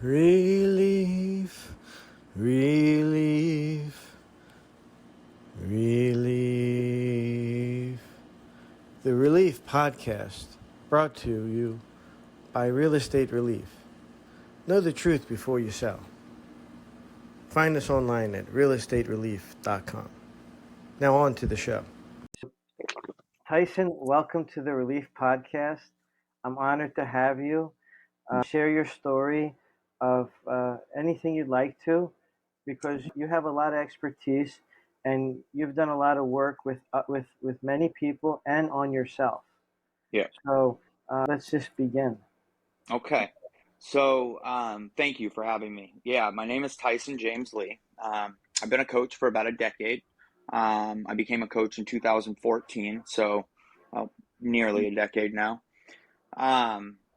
Relief, relief, relief. The Relief Podcast, brought to you by Real Estate Relief. Know the truth before you sell. Find us online at realestaterelief.com. Now on to the show. Tyson, welcome to the Relief Podcast. I'm honored to have you. Share your story of anything you'd like to, because you have a lot of expertise and you've done a lot of work with many people and on yourself. Yeah. So let's just begin. Okay. So, thank you for having me. Yeah, my name is Tyson James Lee. I've been a coach for about a decade. I became a coach in 2014, so nearly a decade now.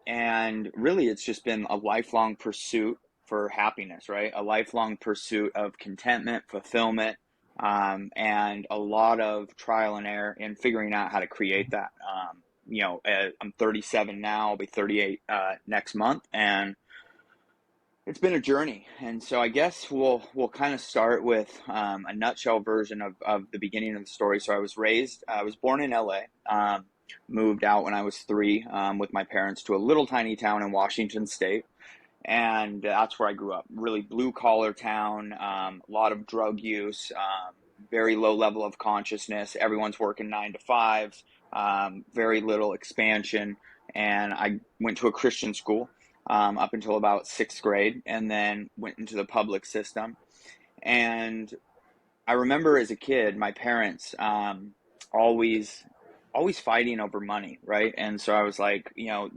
And really, it's just been a lifelong pursuit for happiness, right? A lifelong pursuit of contentment, fulfillment, and a lot of trial and error in figuring out how to create that. I'm 37 now. I'll be 38 next month, and it's been a journey. And so I guess we'll kind of start with a nutshell version of the beginning of the story. So I was born in LA. Moved out when I was 3 with my parents to a little tiny town in Washington State. And that's where I grew up. Really blue collar town, a lot of drug use, very low level of consciousness. Everyone's working 9 to 5s, very little expansion. And I went to a Christian school up until about 6th grade, and then went into the public system. And I remember as a kid, my parents always fighting over money, right? And so I was like,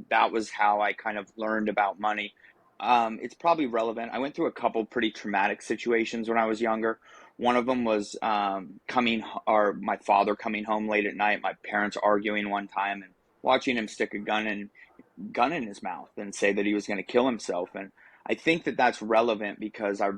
that was how I kind of learned about money. It's probably relevant. I went through a couple pretty traumatic situations when I was younger. One of them was my father coming home late at night, my parents arguing one time, and watching him stick a gun in his mouth and say that he was going to kill himself. And I think that that's relevant because I've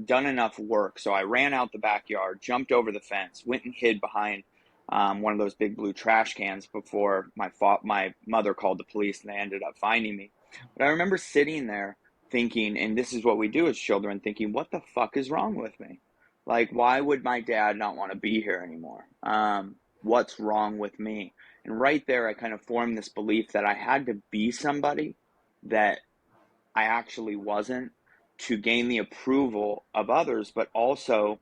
done enough work. So I ran out the backyard, jumped over the fence, went and hid behind one of those big blue trash cans before my mother called the police, and they ended up finding me. But I remember sitting there thinking, and this is what we do as children, thinking, what the fuck is wrong with me? Like, why would my dad not want to be here anymore? What's wrong with me? And right there, I kind of formed this belief that I had to be somebody that I actually wasn't, to gain the approval of others, but also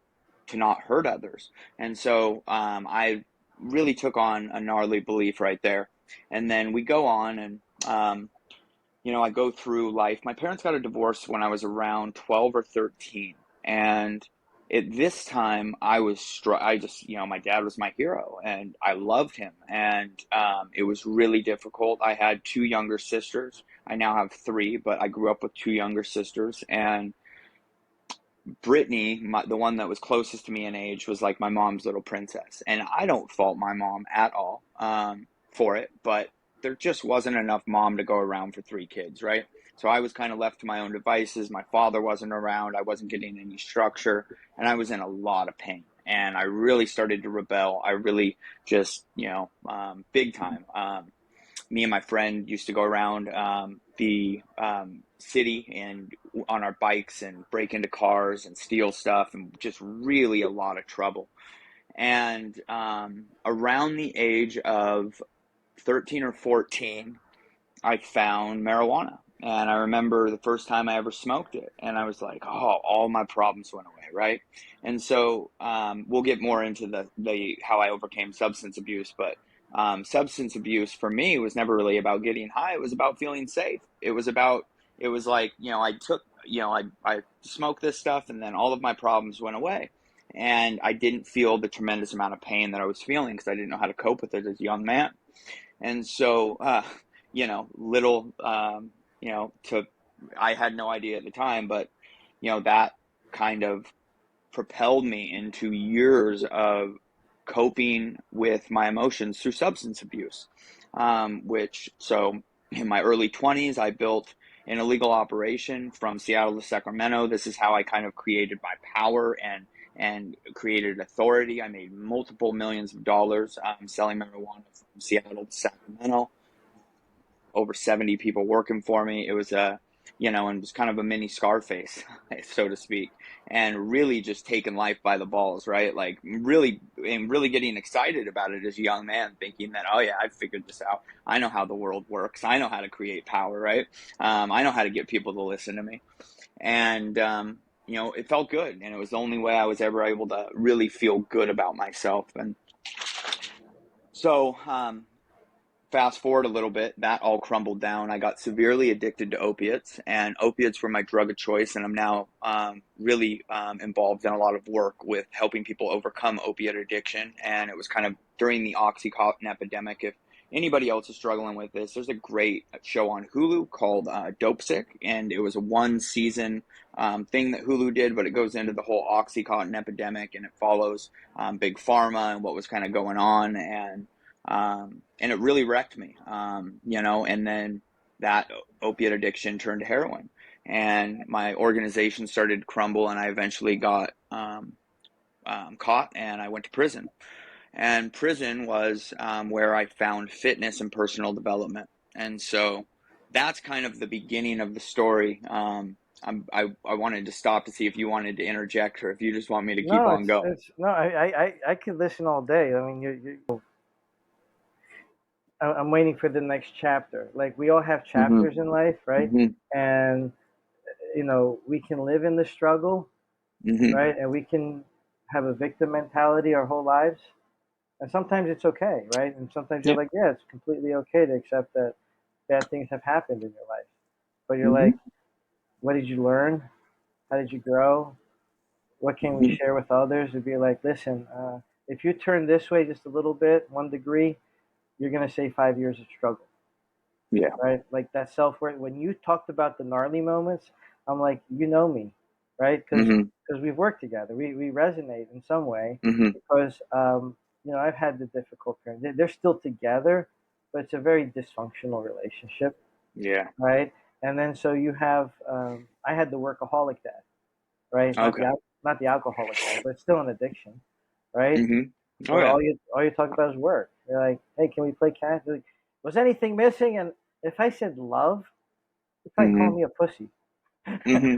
to not hurt others. And so I really took on a gnarly belief right there. And then we go on, and I go through life. My parents got a divorce when I was around 12 or 13. And at this time, my dad was my hero, and I loved him. And it was really difficult. I had 2 younger sisters. I now have 3, but I grew up with 2 younger sisters. And Brittany, the one that was closest to me in age, was like my mom's little princess. And I don't fault my mom at all for it, but there just wasn't enough mom to go around for 3 kids, right? So I was kind of left to my own devices. My father wasn't around. I wasn't getting any structure, and I was in a lot of pain. And I really started to rebel. I really just, big time. Me and my friend used to go around the city and on our bikes and break into cars and steal stuff, and just really a lot of trouble. And around the age of 13 or 14, I found marijuana. And I remember the first time I ever smoked it, and I was like, oh, all my problems went away, right? And so we'll get more into the how I overcame substance abuse, but substance abuse for me was never really about getting high. It was about feeling safe. It was like, I smoked this stuff, and then all of my problems went away. And I didn't feel the tremendous amount of pain that I was feeling because I didn't know how to cope with it as a young man. And so, I had no idea at the time, but, that kind of propelled me into years of coping with my emotions through substance abuse, so in my early 20s, I built an illegal operation from Seattle to Sacramento. This is how I kind of created my power and created authority. I made multiple millions of dollars selling marijuana from Seattle to Sacramento. Over 70 people working for me. It was a and was kind of a mini Scarface, so to speak, and really just taking life by the balls, right? Like really getting excited about it as a young man, thinking that, oh yeah, I've figured this out. I know how the world works. I know how to create power, right? I know how to get people to listen to me. And, it felt good. And it was the only way I was ever able to really feel good about myself. And so, fast forward a little bit, that all crumbled down. I got severely addicted to opiates, and opiates were my drug of choice. And I'm now really involved in a lot of work with helping people overcome opiate addiction. And it was kind of during the Oxycontin epidemic. If anybody else is struggling with this, there's a great show on Hulu called Dope Sick, and it was a one season thing that Hulu did, but it goes into the whole Oxycontin epidemic, and it follows big pharma and what was kind of going on. And it really wrecked me, and then that opiate addiction turned to heroin, and my organization started to crumble, and I eventually got caught, and I went to prison. And prison was where I found fitness and personal development. And so that's kind of the beginning of the story. I wanted to stop to see if you wanted to interject or if you just want me to keep No, on going. it's no. I could listen all day. I mean, I'm waiting for the next chapter. Like we all have Hmm. chapters in life, right? Hmm. And we can live in the struggle, Hmm. right? And we can have a victim mentality our whole lives. And sometimes it's okay, right? And sometimes you're Yeah. like, yeah, it's completely okay to accept that bad things have happened in your life. But you're Hmm. like, what did you learn? How did you grow? What can we Hmm. share with others? To be like, listen, if you turn this way just a little bit, 1 degree, you're gonna save 5 years of struggle, Yeah. right? Like that self worth. When you talked about the gnarly moments, I'm like, you know me, right? Hmm. Because we've worked together. We resonate in some way Hmm. because I've had the difficult parents. They're still together, but it's a very dysfunctional relationship, Yeah. right? And then so you have I had the workaholic dad, right? Okay. Not the alcoholic dad, but it's still an addiction, right? Hmm. Oh Where yeah. all you talk about is work. You're like, hey, can we play catch? Like, was anything missing? And if I said love, you probably call Hmm. me a pussy, Hmm.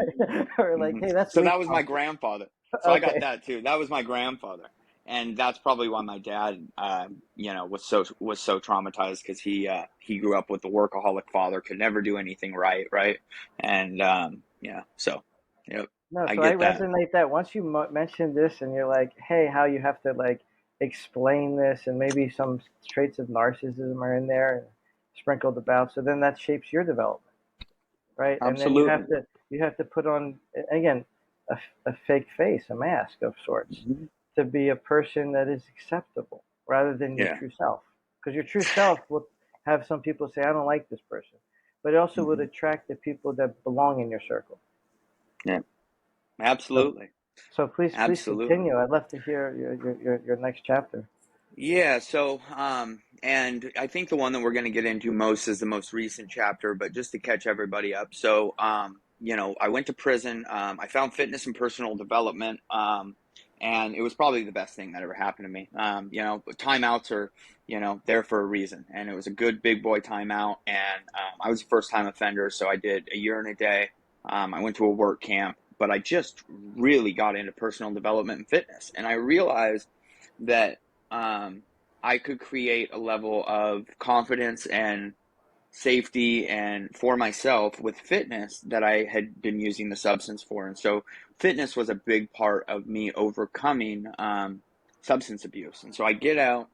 or like, Hmm. hey, that's So weak that was my sauce. grandfather. So I got Okay, that too. That was my grandfather, and that's probably why my dad, was so traumatized, because he grew up with a workaholic father, could never do anything right, right, and yeah. So, yep, no, I so I get that. resonate that once you mention this, and you're like, hey, how you have to like explain this, and maybe some traits of narcissism are in there and sprinkled about. So then that shapes your development, right? And then Absolutely. you have to put on again a fake face, a mask of sorts, Hmm. to be a person that is acceptable rather than your Yeah. true self. Because your true self will have some people say, I don't like this person, but it also would Hmm. attract the people that belong in your circle. Yeah. So, Absolutely. so please Absolutely. continue. I'd love to hear your next chapter. Yeah, so and I think the one that we're going to get into most is the most recent chapter, but just to catch everybody up. So I went to prison. I found fitness and personal development, and it was probably the best thing that ever happened to me. But timeouts are, there for a reason, and it was a good big boy timeout, and I was a first time offender, so I did a year and a day. I went to a work camp, but I just really got into personal development and fitness, and I realized that um, I could create a level of confidence and safety and for myself with fitness that I had been using the substance for. And so fitness was a big part of me overcoming substance abuse. And so I get out,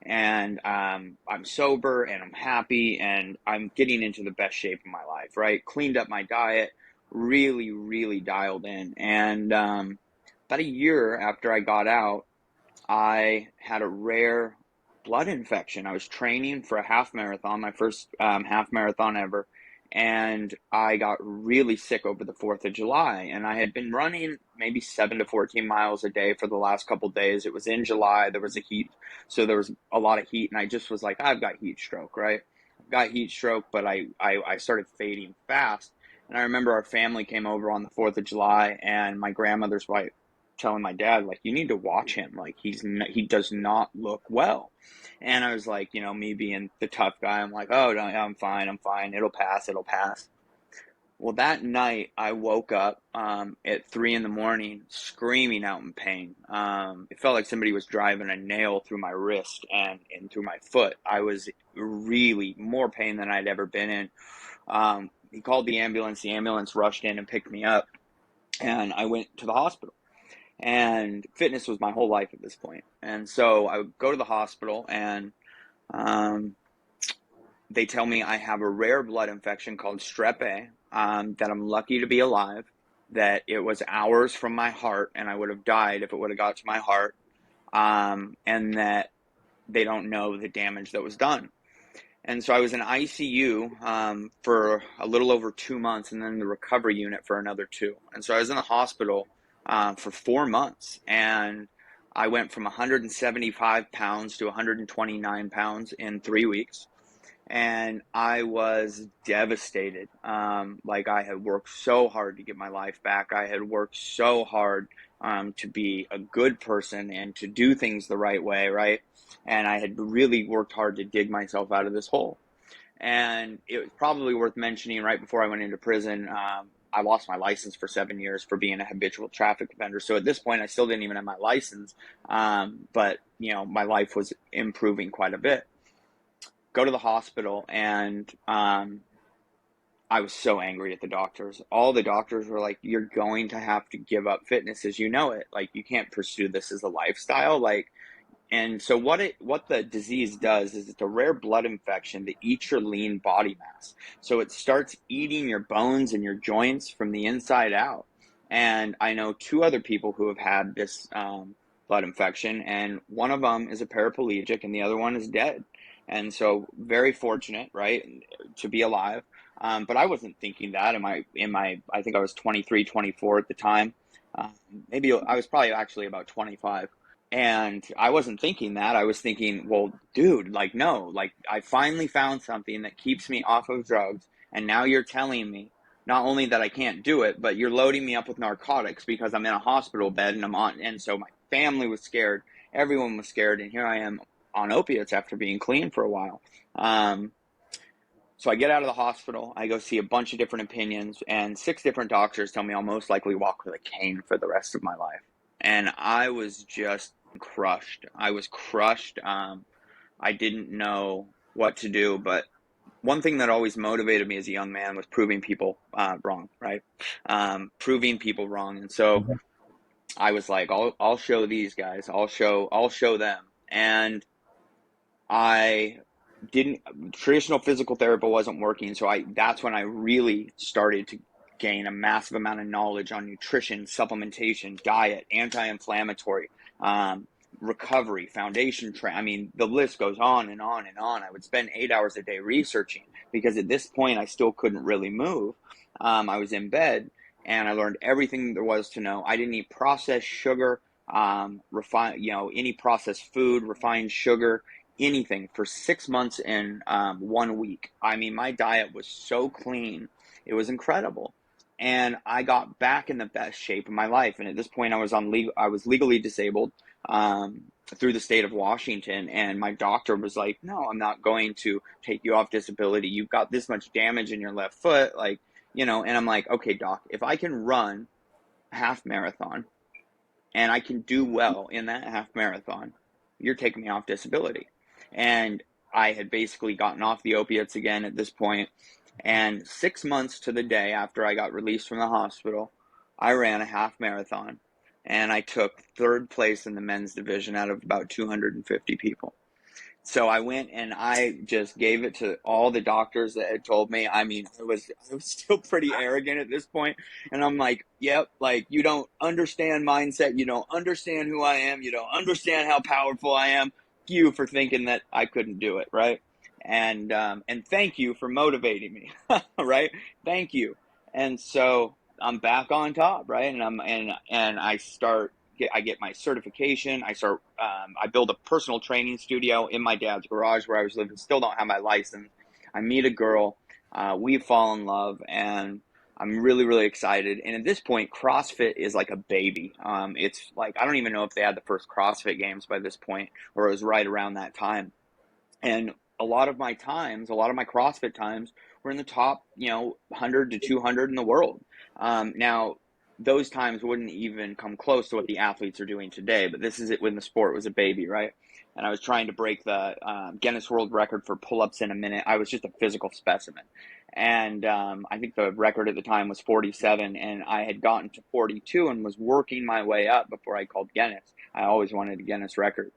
and I'm sober and I'm happy and I'm getting into the best shape of my life, right? Cleaned up my diet, really, really dialed in. And about a year after I got out, I had a rare blood infection. I was training for a half marathon, my first half marathon ever, and I got really sick over the 4th of July. And I had been running maybe 7 to 14 miles a day for the last couple of days. It was in July, there was a heat, so there was a lot of heat, and I just was like, I've got heat stroke, right? I've got heat stroke, but I started fading fast. And I remember our family came over on the 4th of July, and my grandmother's wife telling my dad, like, you need to watch him, like he does not look well. And I was like, me being the tough guy, I'm like, oh no, I'm fine, it'll pass. Well, that night I woke up at 3 in the morning, screaming out in pain. It felt like somebody was driving a nail through my wrist and through my foot. I was really more pain than I'd ever been in. He called the ambulance. The ambulance rushed in and picked me up, and I went to the hospital. And fitness was my whole life at this point. And so I would go to the hospital, and um, they tell me I have a rare blood infection called strep A, that I'm lucky to be alive, that it was hours from my heart, and I would have died if it would have got to my heart, and that they don't know the damage that was done. And so I was in ICU for a little over 2 months, and then the recovery unit for another two. And so I was in the hospital for 4 months, and I went from 175 pounds to 129 pounds in 3 weeks. And I was devastated. Like, I had worked so hard to get my life back. I had worked so hard to be a good person and to do things the right way, right? And I had really worked hard to dig myself out of this hole. And it was probably worth mentioning, right before I went into prison, I lost my license for 7 years for being a habitual traffic offender. So at this point, I still didn't even have my license, but my life was improving quite a bit. Go to the hospital, and I was so angry at the doctors. All the doctors were like, "You're going to have to give up fitness as you know it. Like, you can't pursue this as a lifestyle." And so what the disease does is it's a rare blood infection that eats your lean body mass. So it starts eating your bones and your joints from the inside out. And I know two other people who have had this blood infection, and one of them is a paraplegic, and the other one is dead. And so, very fortunate, right, to be alive. But I wasn't thinking that I think I was 23, 24 at the time. Maybe I was probably actually about 25. And I wasn't thinking that. I was thinking, well, dude, like, no, like, I finally found something that keeps me off of drugs. And now you're telling me not only that I can't do it, but you're loading me up with narcotics because I'm in a hospital bed and I'm on. And so my family was scared. Everyone was scared. And here I am on opiates after being clean for a while. So I get out of the hospital. I go see a bunch of different opinions, and 6 different doctors tell me I'll most likely walk with a cane for the rest of my life. And I was just crushed. I was crushed. I didn't know what to do, but one thing that always motivated me as a young man was proving people wrong, right? Proving people wrong. And so I was like, I'll show these guys. I'll show them. And I didn't traditional physical therapy wasn't working, so that's when I really started to gain a massive amount of knowledge on nutrition, supplementation, diet, anti-inflammatory, recovery, foundation I mean, the list goes on and on and on. I would spend 8 hours a day researching because at this point I still couldn't really move. I was in bed, and I learned everything there was to know. I didn't eat processed sugar, any processed food, refined sugar, anything for 6 months in 1 week. I mean, my diet was so clean. It was incredible. And I got back in the best shape of my life. And at this point, I was legally disabled through the state of Washington. And my doctor was like, "No, I'm not going to take you off disability. You've got this much damage in your left foot." And I'm like, "Okay, doc, if I can run a half marathon and I can do well in that half marathon, you're taking me off disability." And I had basically gotten off the opiates again at this point. And 6 months to the day after I got released from the hospital, I ran a half marathon, and I took third place in the men's division out of about 250 people. So I went and I just gave it to all the doctors that had told me. I mean, I was still pretty arrogant at this point. And I'm like, "Yep, like, you don't understand mindset. You don't understand who I am. You don't understand how powerful I am. Thank you for thinking that I couldn't do it, right? And thank you for motivating me, right? Thank you." And so I'm back on top, right? And I get my certification. I build a personal training studio in my dad's garage where I was living. Still don't have my license. I meet a girl. We fall in love, and I'm really, really excited. And at this point, CrossFit is like a baby. It's like, I don't even know if they had the first CrossFit games by this point, or it was right around that time. And a lot of my CrossFit times we're in the top, 100 to 200 in the world. Now, those times wouldn't even come close to what the athletes are doing today, but this is it when the sport was a baby, right? And I was trying to break the Guinness World Record for pull-ups in a minute. I was just a physical specimen. And I think the record at the time was 47, and I had gotten to 42 and was working my way up before I called Guinness. I always wanted a Guinness record.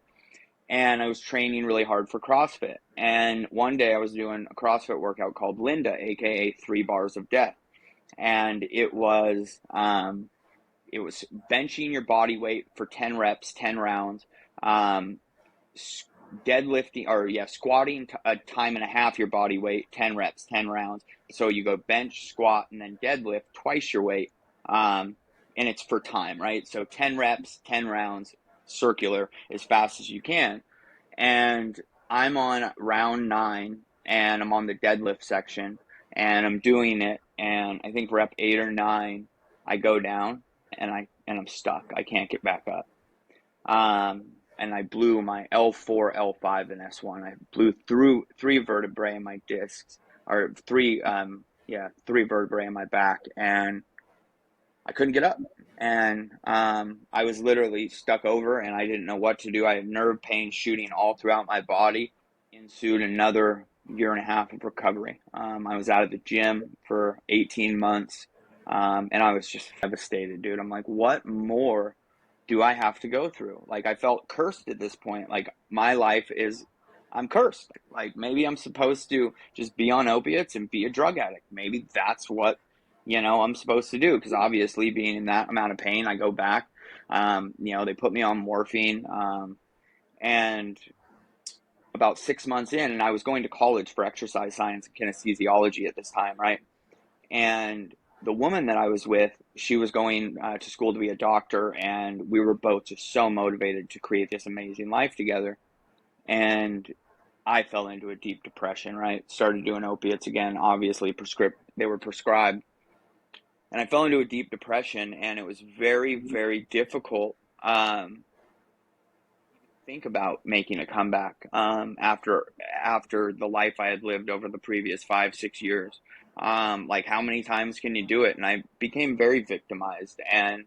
And I was training really hard for CrossFit. And one day I was doing a CrossFit workout called Linda, aka 3 Bars of Death. And it was benching your body weight for 10 reps, 10 rounds, um, deadlifting, or yeah, squatting a time and a half your body weight, 10 reps, 10 rounds. So you go bench, squat, and then deadlift twice your weight. And it's for time, right? So 10 reps, 10 rounds, circular as fast as you can. And I'm on round 9 and I'm on the deadlift section and I'm doing it. And I think rep 8 or 9, I go down and I'm stuck. I can't get back up. And I blew my L4, L5, and S1. I blew through 3 vertebrae in my discs, or 3 vertebrae in my back, and I couldn't get up. And I was literally stuck over, and I didn't know what to do. I had nerve pain shooting all throughout my body. Ensued another year and a half of recovery. I was out of the gym for 18 months, and I was just devastated, dude. I'm like, what more do I have to go through? Like, I felt cursed at this point. Like, my life is, I'm cursed. Like, maybe I'm supposed to just be on opiates and be a drug addict. Maybe that's what, I'm supposed to do. Because obviously, being in that amount of pain, I go back. They put me on morphine. And about 6 months in, and I was going to college for exercise science and kinesiology at this time, right? And the woman that I was with, she was going to school to be a doctor, and we were both just so motivated to create this amazing life together. And I fell into a deep depression, right? Started doing opiates again, obviously they were prescribed. And I fell into a deep depression, and it was very, very difficult think about making a comeback after the life I had lived over the previous 5-6 years. Like, how many times can you do it? And I became very victimized. And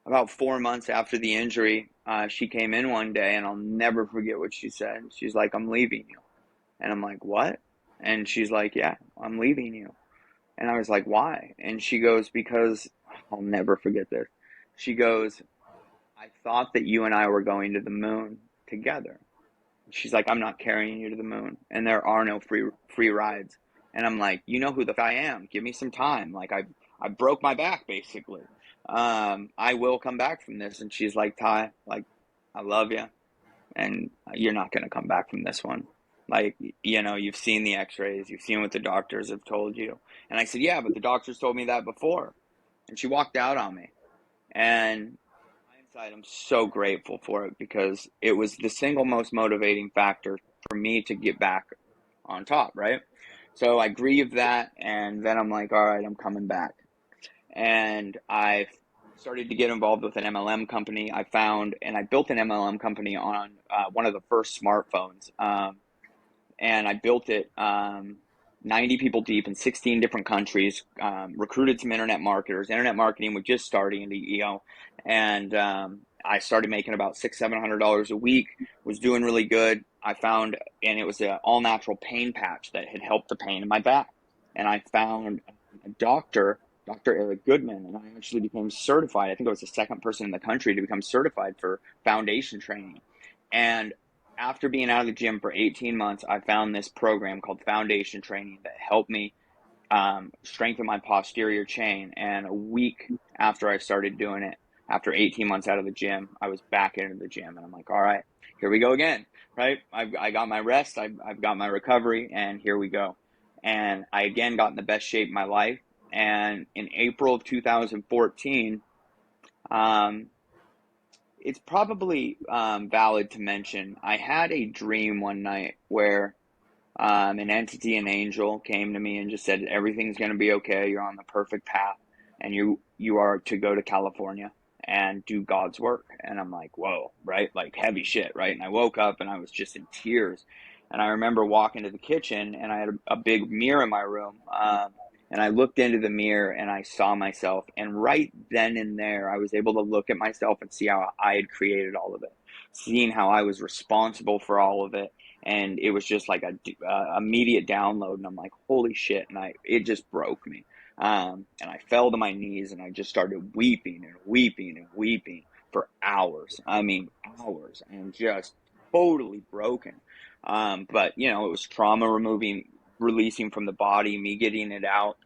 about 4 months after the injury, she came in one day, and I'll never forget what she said. She's like, "I'm leaving you." And I'm like, "What?" And she's like, "Yeah, I'm leaving you." And I was like, "Why?" And she goes, "Because," I'll never forget this. She goes, "I thought that you and I were going to the moon together." She's like, "I'm not carrying you to the moon, and there are no free rides." And I'm like, "You know who the I am. Give me some time. Like, I broke my back basically. I will come back from this." And she's like, "Ty, like, I love you, and you're not gonna come back from this one. Like, you've seen the X-rays, you've seen what the doctors have told you." And I said, "Yeah, but the doctors told me that before." And she walked out on me. And hindsight, I'm so grateful for it, because it was the single most motivating factor for me to get back on top, right? So I grieved that, and then I'm like, all right, I'm coming back. And I started to get involved with an MLM company. I built an MLM company on one of the first smartphones. And I built it 90 people deep in 16 different countries, recruited some internet marketers. Internet marketing was just starting in the EO, and I started making about $600-700 a week, was doing really good. And it was an all-natural pain patch that had helped the pain in my back. And I found a doctor, Dr. Eric Goodman, and I actually became certified. I think I was the second person in the country to become certified for foundation training. And after being out of the gym for 18 months, I found this program called Foundation Training that helped me strengthen my posterior chain. And a week after I started doing it, after 18 months out of the gym, I was back into the gym. And I'm like, all right, here we go again, right? I got my rest, I've got my recovery, and here we go. And I again got in the best shape of my life. And in April of 2014, it's probably valid to mention, I had a dream one night where an entity, an angel, came to me and just said, "Everything's going to be okay. You're on the perfect path, and you are to go to California and do God's work." And I'm like, whoa, right? Like, heavy shit, right? And I woke up and I was just in tears. And I remember walking to the kitchen, and I had a big mirror in my room. And I looked into the mirror and I saw myself. And right then and there, I was able to look at myself and see how I had created all of it, seeing how I was responsible for all of it. And it was just like a immediate download. And I'm like, holy shit. And it just broke me. And I fell to my knees and I just started weeping and weeping and weeping for hours. I mean, hours, and just totally broken. But you know, it was trauma releasing from the body, me getting it out.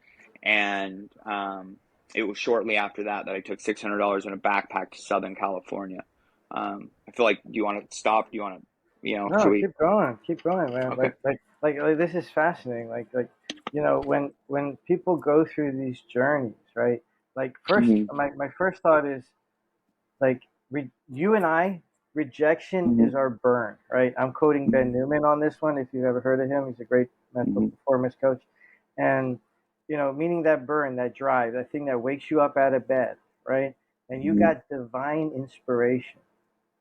And it was shortly after that I took $600 in a backpack to Southern California. I feel like, do you want to stop? Do you want to, should No, we? keep going, man. Okay. Like this is fascinating. When people go through these journeys, right? Like first, Hmm. my first thought is like you and I, rejection Hmm. is our burn, right? I'm quoting Ben Newman on this one. If you've ever heard of him, he's a great mental Hmm. performance coach, and meaning that burn, that drive, that thing that wakes you up out of bed, right? And you Hmm. got divine inspiration,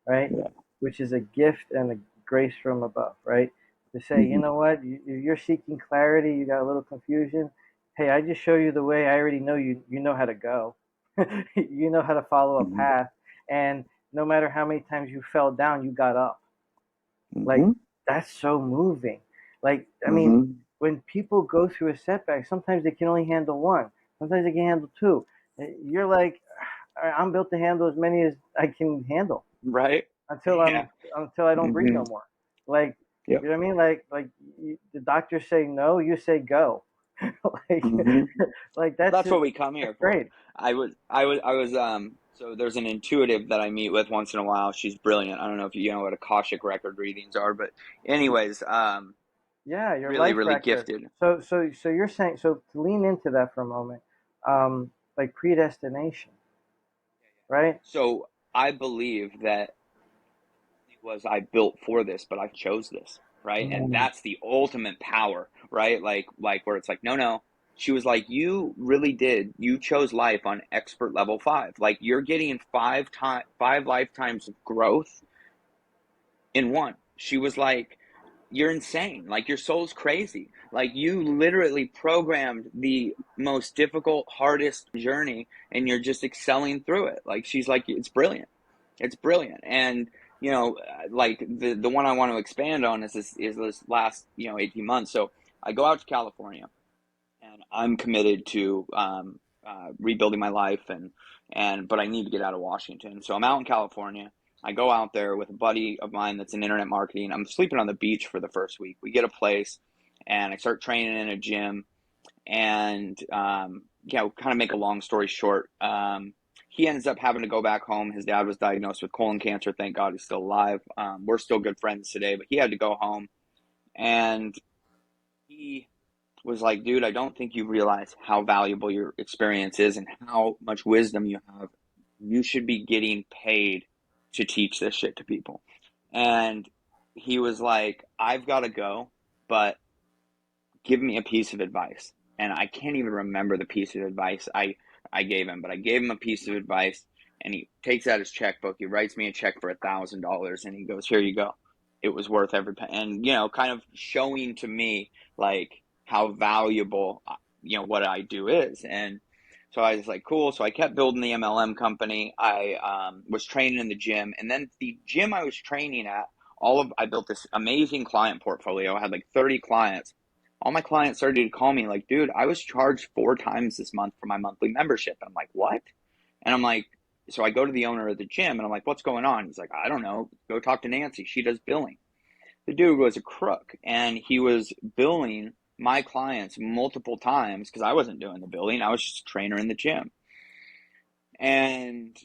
right? Yeah. Which is a gift and a grace from above, right? To say, you Hmm. know what, you're seeking clarity, you got a little confusion. Hey, I just show you the way. I already know you know how to go. You know how to follow a Hmm. path. And no matter how many times you fell down, you got up. Like, Hmm. that's so moving. Like, I mean, Hmm. when people go through a setback, sometimes they can only handle one, sometimes they can handle two. You're like, I'm built to handle as many as I can handle Right. until Yeah. I don't breathe Hmm. no more. Like, Yep. you know what I mean? The doctors say no, you say go. like Hmm. like Well, that's that's just what we come that's here for. great. So there's an intuitive that I meet with once in a while. She's brilliant. I don't know if you know what Akashic record readings are, but anyways, Yeah, your really, life really record. gifted. So you're saying, so to lean into that for a moment, like predestination, right? So I believe that it was I built for this, but I chose this, right? And Mm, that's the ultimate power, right? Like where it's like, no, no. She was like, you really did. You chose life on expert level 5. Like you're getting five lifetimes of growth in one. She was like, you're insane. Like your soul's crazy. Like you literally programmed the most difficult, hardest journey and you're just excelling through it. Like she's like, it's brilliant. It's brilliant. And like the one I want to expand on is this last 18 months. So I go out to California and I'm committed to rebuilding my life, and but I need to get out of Washington. So I'm out in California. I go out there with a buddy of mine that's in internet marketing. I'm sleeping on the beach for the first week. We get a place, and I start training in a gym. And kind of make a long story short, he ends up having to go back home. His dad was diagnosed with colon cancer. Thank God he's still alive. We're still good friends today, but he had to go home, and he was like, dude, I don't think you realize how valuable your experience is and how much wisdom you have. You should be getting paid to teach this shit to people. And he was like, I've got to go, but give me a piece of advice. And I can't even remember the piece of advice I gave him, but I gave him a piece of advice, and he takes out his checkbook. He writes me a check for $1,000, and he goes, here you go. It was worth every penny. And, kind of showing to me like how valuable, what I do is. And so I was like, cool. So I kept building the MLM company. I was training in the gym, and then the gym I was training at, I built this amazing client portfolio. I had like 30 clients. All my clients started to call me like, dude, I was charged 4 times this month for my monthly membership. I'm like, what? And I'm like, so I go to the owner of the gym and I'm like, what's going on? He's like, I don't know. Go talk to Nancy. She does billing. The dude was a crook, and he was billing my clients multiple times because I wasn't doing the billing. I was just a trainer in the gym. And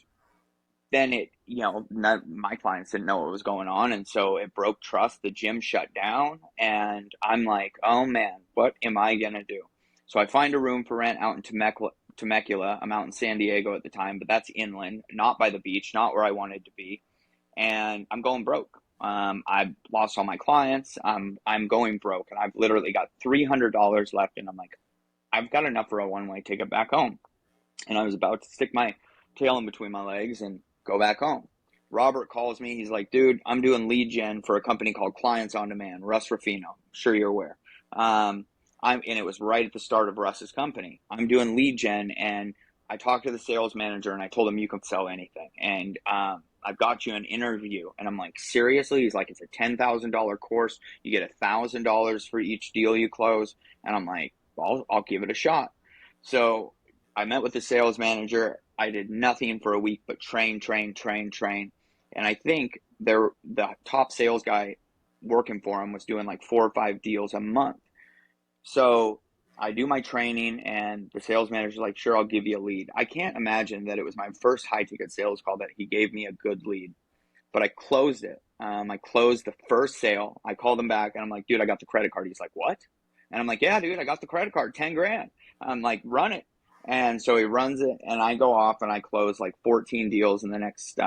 then my clients didn't know what was going on, and so it broke trust. The gym shut down, and I'm like, oh man, what am I gonna do? So I find a room for rent out in Temecula. I'm out in San Diego at the time, but that's inland, not by the beach, not where I wanted to be, and I'm going broke. I've lost all my clients. I'm going broke, and I've literally got $300 left, and I'm like, I've got enough for a one-way ticket back home, and I was about to stick my tail in between my legs and go back home. Robert calls me. He's like, dude, I'm doing lead gen for a company called Clients on Demand, Russ Ruffino. I'm sure you're aware. And it was right at the start of Russ's company. I'm doing lead gen, and I talked to the sales manager, and I told him you can sell anything. And I've got you an interview. And I'm like, seriously? He's like, it's a $10,000 course. You get $1,000 for each deal you close. And I'm like, well, I'll give it a shot. So I met with the sales manager. I did nothing for a week but train. And I think the top sales guy working for him was doing like 4 or 5 deals a month. So I do my training, and the sales manager's like, sure, I'll give you a lead. I can't imagine that it was my first high ticket sales call that he gave me a good lead, but I closed it. I closed the first sale. I called him back, and I'm like, dude, I got the credit card. He's like, what? And I'm like, yeah, dude, I got the credit card, 10 grand. I'm like, run it. And so he runs it, and I go off and I close like 14 deals in the next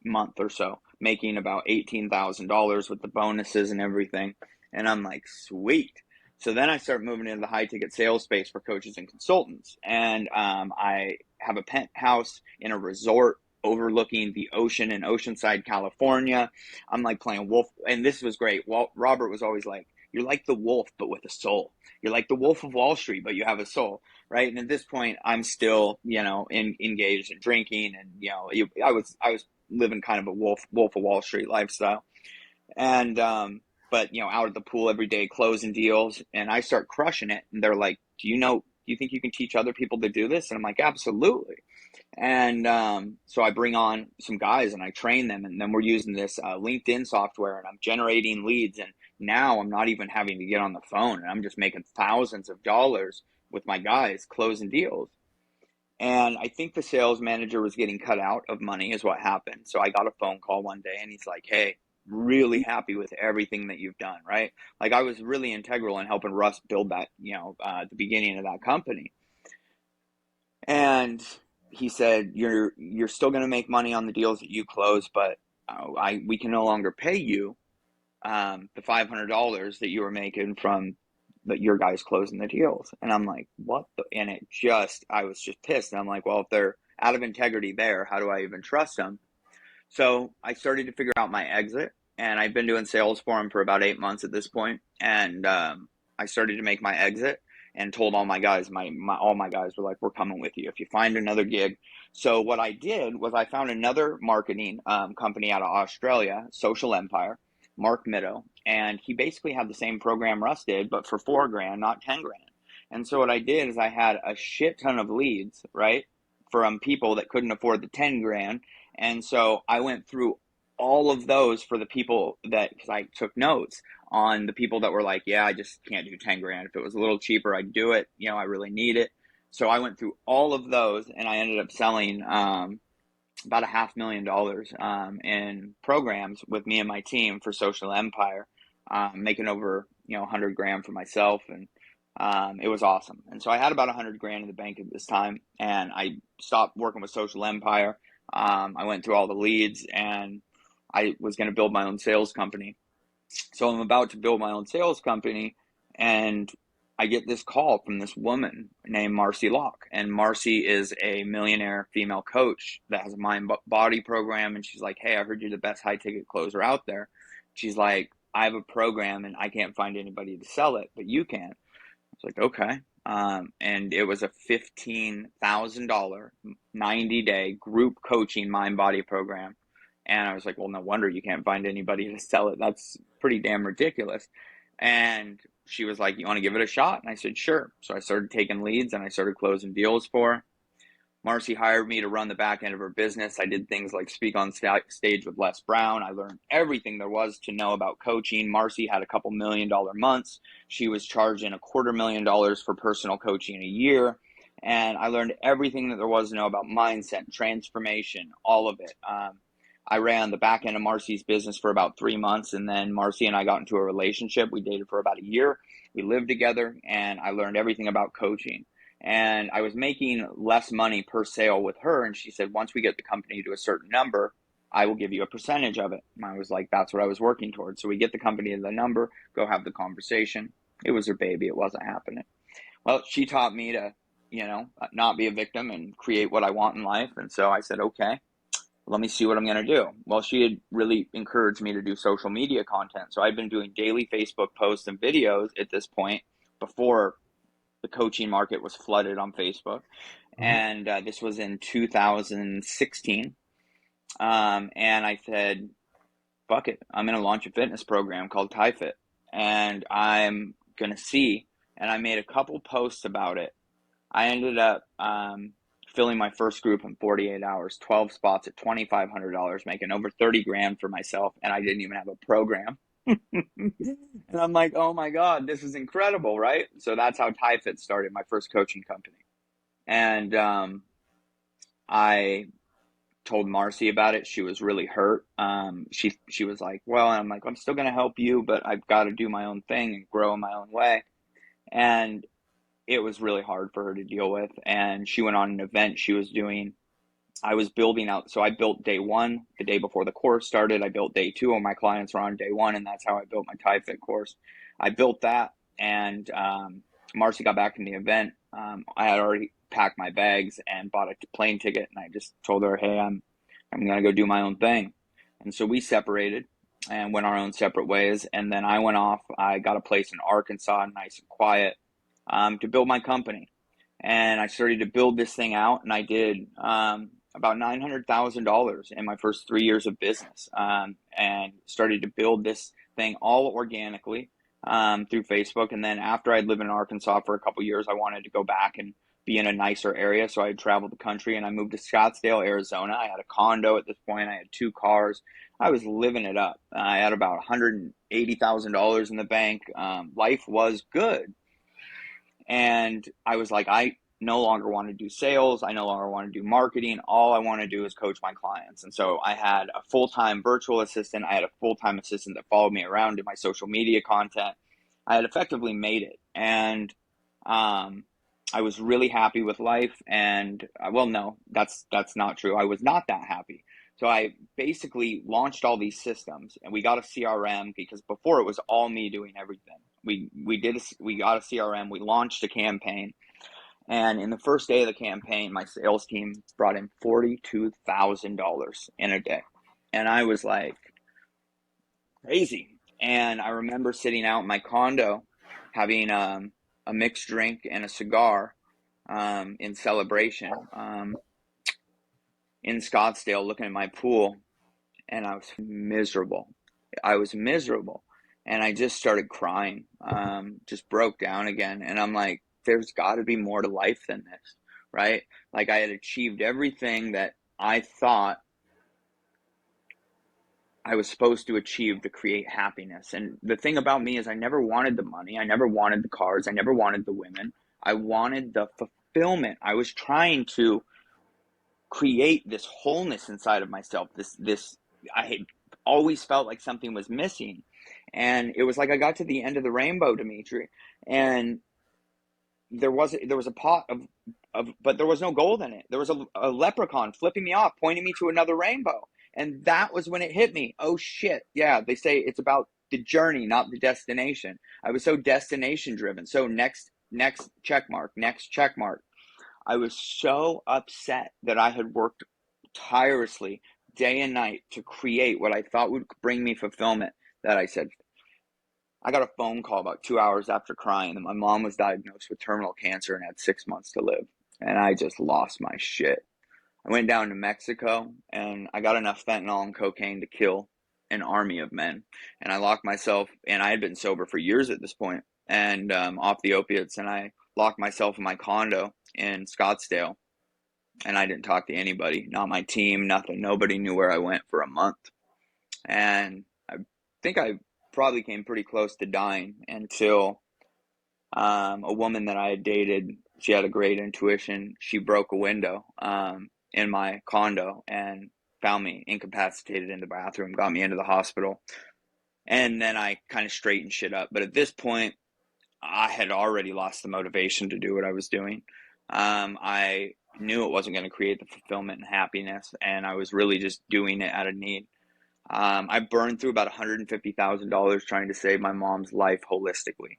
month or so, making about $18,000 with the bonuses and everything. And I'm like, sweet. So then I start moving into the high ticket sales space for coaches and consultants. And I have a penthouse in a resort overlooking the ocean in Oceanside, California. I'm like playing wolf. And this was great. Robert was always like, you're like the wolf, but with a soul. You're like the Wolf of Wall Street, but you have a soul, right? And at this point, I'm still, engaged in drinking, and I was living kind of a Wolf of Wall Street lifestyle, and but out at the pool every day, closing deals, and I start crushing it. And they're like, do you think you can teach other people to do this? And I'm like, absolutely. And so I bring on some guys and I train them, and then we're using this LinkedIn software, and I'm generating leads. And now I'm not even having to get on the phone, and I'm just making thousands of dollars with my guys closing deals. And I think the sales manager was getting cut out of money is what happened. So I got a phone call one day, and he's like, hey, really happy with everything that you've done, right? Like, I was really integral in helping Russ build that, the beginning of that company. And he said, you're still going to make money on the deals that you close, but we can no longer pay you the $500 that you were making from your guys closing the deals. And I'm like, what? And I was just pissed. And I'm like, well, if they're out of integrity there, how do I even trust them? So I started to figure out my exit, and I've been doing sales for them for about 8 months at this point. And I started to make my exit and told all my guys, all my guys were like, we're coming with you if you find another gig. So what I did was I found another marketing company out of Australia, Social Empire, Mark Middow, and he basically had the same program Russ did, but for 4 grand, not 10 grand. And so what I did is I had a shit ton of leads, right, from people that couldn't afford the 10 grand. And so I went through all of those for the people because I took notes on the people that were like, yeah, I just can't do 10 grand. If it was a little cheaper, I'd do it. I really need it. So I went through all of those, and I ended up selling about $500,000 in programs with me and my team for Social Empire, making over 100 grand for myself, and it was awesome. And so I had about 100 grand in the bank at this time, and I stopped working with Social Empire. I went through all the leads, and I was going to build my own sales company. So I'm about to build my own sales company, and I get this call from this woman named Marcy Locke. And Marcy is a millionaire female coach that has a mind body program. And she's like, hey, I heard you're the best high ticket closer out there. She's like, I have a program and I can't find anybody to sell it, but you can. I was like, okay. And it was a $15,000 90-day group coaching mind body program. And I was like, well, no wonder you can't find anybody to sell it. That's pretty damn ridiculous. And she was like, you want to give it a shot? And I said, sure. So I started taking leads and I started closing deals for her. Marcy hired me to run the back end of her business. I did things like speak on stage with Les Brown. I learned everything there was to know about coaching. Marcy had a couple $1 million months. She was charging $250,000 for personal coaching a year. And I learned everything that there was to know about mindset, transformation, all of it. I ran the back end of Marcy's business for about 3 months, and then Marcy and I got into a relationship. We dated for about a year. We lived together, and I learned everything about coaching. And I was making less money per sale with her, and she said, once we get the company to a certain number, I will give you a percentage of it. And I was like, that's what I was working towards. So we get the company to the number, go have the conversation. It was her baby. It wasn't happening. Well, she taught me to, not be a victim and create what I want in life. And so I said, okay. let me see what I'm going to do. Well, she had really encouraged me to do social media content. So I've been doing daily Facebook posts and videos at this point before the coaching market was flooded on Facebook. Mm-hmm. And this was in 2016. And I said, fuck it, I'm going to launch a fitness program called TyFit. And I'm going to see. And I made a couple posts about it. I ended up filling my first group in 48 hours, 12 spots at $2,500, making over 30 grand for myself. And I didn't even have a program. And I'm like, oh my God, this is incredible, right? So that's how TyFit started, my first coaching company. And I told Marcy about it. She was really hurt. She was like, well, and I'm like, I'm still going to help you, but I've got to do my own thing and grow in my own way. And it was really hard for her to deal with. And she went on an event she was doing. I was building out. So I built day one, the day before the course started. I built day two, and my clients were on day one. And that's how I built my TyFit course. I built that. And Marcy got back from the event. I had already packed my bags and bought a plane ticket. And I just told her, hey, I'm going to go do my own thing. And so we separated and went our own separate ways. And then I went off. I got a place in Arkansas, nice and quiet, to build my company. And I started to build this thing out, and I did about $900,000 in my first 3 years of business, and started to build this thing all organically through Facebook. And then after I'd lived in Arkansas for a couple of years, I wanted to go back and be in a nicer area. So I traveled the country, and I moved to Scottsdale, Arizona. I had a condo at this point. I had 2 cars. I was living it up. I had about $180,000 in the bank. Life was good. And I was like, I no longer want to do sales. I no longer want to do marketing. All I want to do is coach my clients. And so I had a full-time virtual assistant. I had a full-time assistant that followed me around, did my social media content. I had effectively made it. And I was really happy with life. And well, no, that's not true. I was not that happy. So I basically launched all these systems, and we got a CRM, because before it was all me doing everything. We got a CRM. We launched a campaign, and in the first day of the campaign, my sales team brought in $42,000 in a day, and I was like, crazy. And I remember sitting out in my condo, having a mixed drink and a cigar in celebration in Scottsdale, looking at my pool, and I was miserable. And I just started crying, just broke down again. And I'm like, there's got to be more to life than this, right? Like, I had achieved everything that I thought I was supposed to achieve to create happiness. And the thing about me is, I never wanted the money. I never wanted the cars. I never wanted the women. I wanted the fulfillment. I was trying to create this wholeness inside of myself. I had always felt like something was missing. And it was like I got to the end of the rainbow, Demetri, and there was a pot of but there was no gold in it. There was a leprechaun flipping me off, pointing me to another rainbow. And that was when it hit me. Oh shit. Yeah, they say it's about the journey, not the destination. I was so destination driven. So next check mark, next check mark. I was so upset that I had worked tirelessly day and night to create what I thought would bring me fulfillment, that I said, I got a phone call about 2 hours after crying that my mom was diagnosed with terminal cancer and had 6 months to live. And I just lost my shit. I went down to Mexico, and I got enough fentanyl and cocaine to kill an army of men. And I locked myself, and I had been sober for years at this point, and off the opiates. And I locked myself in my condo in Scottsdale, and I didn't talk to anybody, not my team, nothing. Nobody knew where I went for a month. And I think I probably came pretty close to dying until a woman that I had dated, she had a great intuition. She broke a window in my condo and found me incapacitated in the bathroom, got me into the hospital. And then I kind of straightened shit up. But at this point, I had already lost the motivation to do what I was doing. I knew it wasn't going to create the fulfillment and happiness, and I was really just doing it out of need. I burned through about $150,000 trying to save my mom's life holistically.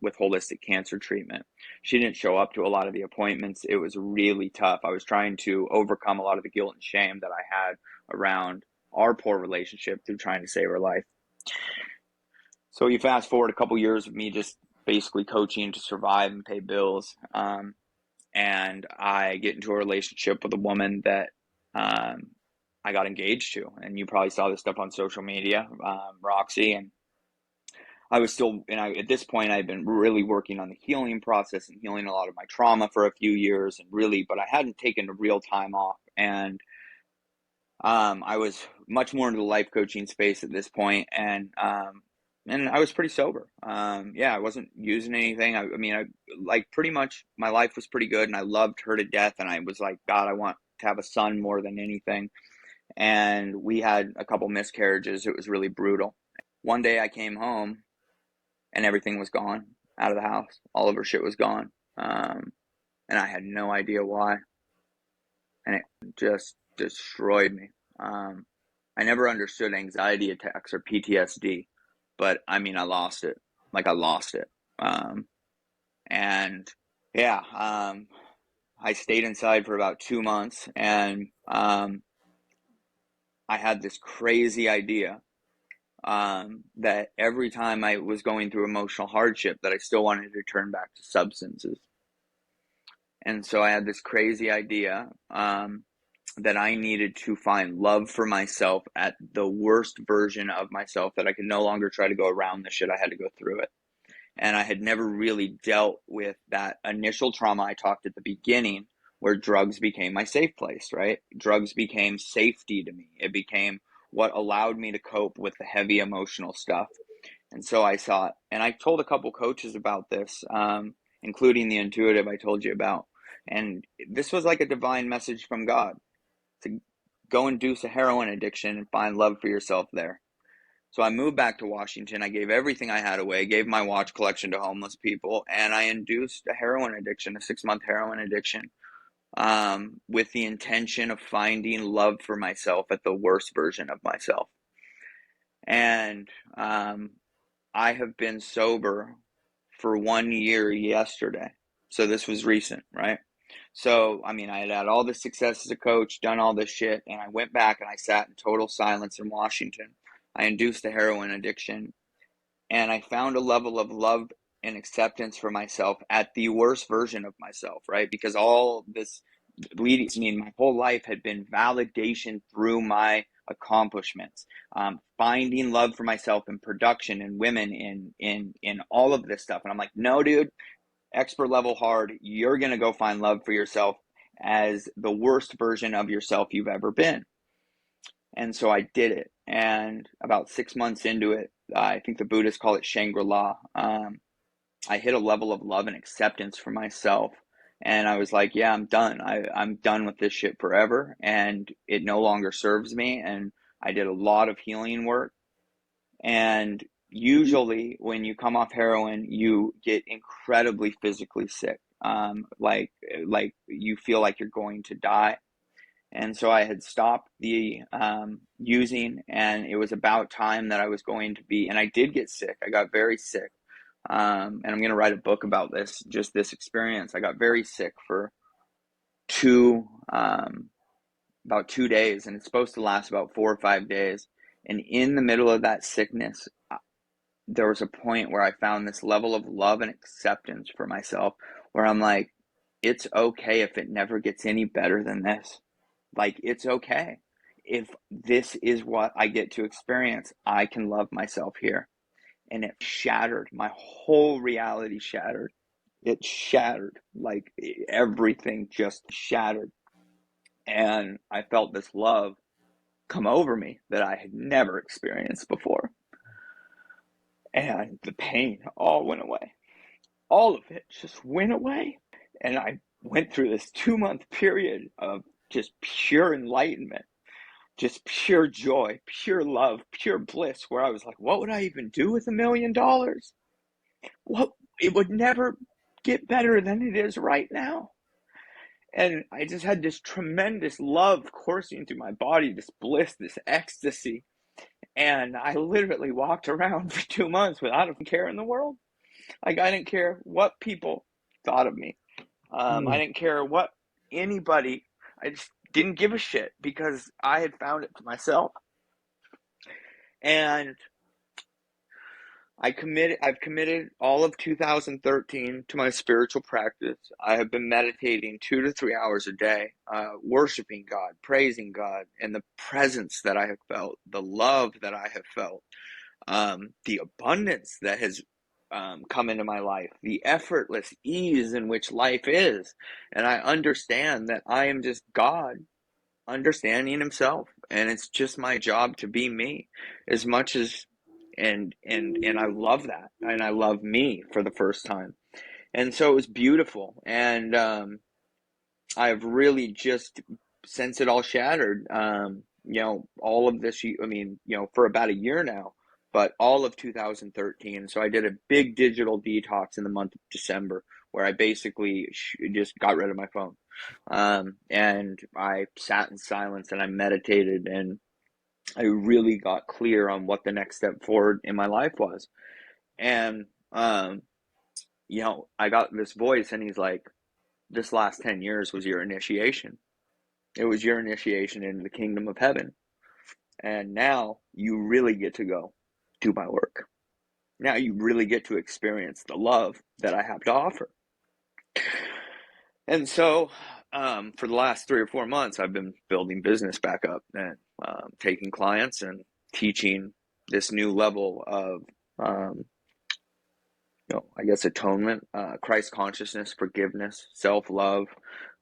with holistic cancer treatment. She didn't show up to a lot of the appointments. It was really tough. I was trying to overcome a lot of the guilt and shame that I had around our poor relationship through trying to save her life. So you fast forward a couple years of me just basically coaching to survive and pay bills. And I get into a relationship with a woman that I got engaged to. And you probably saw this stuff on social media, Roxy. And I was still, at this point, I'd been really working on the healing process and healing a lot of my trauma for a few years, and really, but I hadn't taken a real time off. And I was much more into the life coaching space at this point, and I was pretty sober. I wasn't using anything. I mean, I like pretty much my life was pretty good, and I loved her to death. And I was like, God, I want to have a son more than anything. And we had a couple miscarriages. It was really brutal. One day I came home and everything was gone out of the house. All of her shit was gone. And I had no idea why. And it just destroyed me. I never understood anxiety attacks or PTSD, but I mean, I lost it. Like I lost it. I stayed inside for about 2 months, and I had this crazy idea that every time I was going through emotional hardship, that I still wanted to turn back to substances. And so I had this crazy idea that I needed to find love for myself at the worst version of myself, that I could no longer try to go around the shit. I had to go through it. And I had never really dealt with that initial trauma I talked at the beginning, where drugs became my safe place, right? Drugs became safety to me. It became what allowed me to cope with the heavy emotional stuff. And so I saw it. And I told a couple coaches about this, including the intuitive I told you about. And this was like a divine message from God to go induce a heroin addiction and find love for yourself there. So I moved back to Washington. I gave everything I had away, gave my watch collection to homeless people, and I induced a heroin addiction, a 6-month heroin addiction, with the intention of finding love for myself at the worst version of myself. And I have been sober for 1 year yesterday. So this was recent, right? So, I mean, I had had all the success as a coach, done all this shit, and I went back and I sat in total silence in Washington. I induced a heroin addiction, and I found a level of love and acceptance for myself at the worst version of myself, right? Because all this leading, I mean, my whole life had been validation through my accomplishments, finding love for myself in production and women in all of this stuff. And I'm like, no, dude, expert level hard, you're going to go find love for yourself as the worst version of yourself you've ever been. And so I did it. And about 6 months into it, I think the Buddhists call it Shangri-La. I hit a level of love and acceptance for myself. And I was like, yeah, I'm done. I'm done with this shit forever. And it no longer serves me. And I did a lot of healing work. And usually when you come off heroin, you get incredibly physically sick. Like you feel like you're going to die. And so I had stopped the using, and it was about time that I was going to be, and I did get sick. I got very sick. And I'm going to write a book about this, just this experience. I got very sick for about 2 days, and it's supposed to last about 4 or 5 days. And in the middle of that sickness, there was a point where I found this level of love and acceptance for myself, where I'm like, it's okay if it never gets any better than this. Like, it's okay. If this is what I get to experience, I can love myself here. And it shattered. My whole reality shattered. It shattered. Like, everything just shattered. And I felt this love come over me that I had never experienced before. And the pain all went away. All of it just went away. And I went through this 2-month period of just pure enlightenment, just pure joy, pure love, pure bliss, where I was like, what would I even do with $1 million? What, it would never get better than it is right now. And I just had this tremendous love coursing through my body, this bliss, this ecstasy. And I literally walked around for 2 months without a care in the world. Like, I didn't care what people thought of me. I Mm. didn't care what anybody, I just didn't give a shit because I had found it for myself. And I've committed all of 2013 to my spiritual practice. I have been meditating 2 to 3 hours a day, worshiping God, praising God, and the presence that I have felt, the love that I have felt, the abundance that has come into my life, the effortless ease in which life is. And I understand that I am just God understanding himself, and it's just my job to be me as much as and I love that, and I love me for the first time. And so it was beautiful. And I've really just, since it all shattered, all of this, I mean, for about a year now, but all of 2013. So I did a big digital detox in the month of December where I basically just got rid of my phone. And I sat in silence and I meditated, and I really got clear on what the next step forward in my life was. And, I got this voice, and he's like, this last 10 years was your initiation. It was your initiation into the kingdom of heaven. And now you really get to go do my work. Now you really get to experience the love that I have to offer. And so, for the last 3 or 4 months, I've been building business back up and taking clients and teaching this new level of, um, I guess, atonement, Christ consciousness, forgiveness, self-love,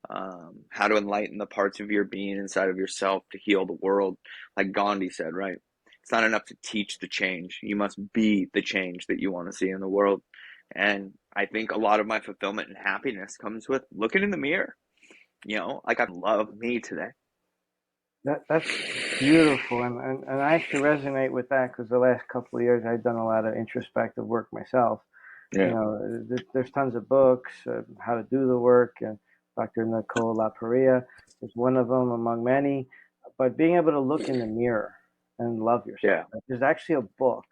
how to enlighten the parts of your being inside of yourself to heal the world. Like Gandhi said, right? It's not enough to teach the change. You must be the change that you want to see in the world. And I think a lot of my fulfillment and happiness comes with looking in the mirror. Like, I love me today. That's beautiful, and I actually resonate with that because the last couple of years I've done a lot of introspective work myself. Yeah. There's tons of books, how to do the work, and Dr. Nicole LaParia is one of them among many. But being able to look in the mirror and love yourself. Yeah. There's actually a book,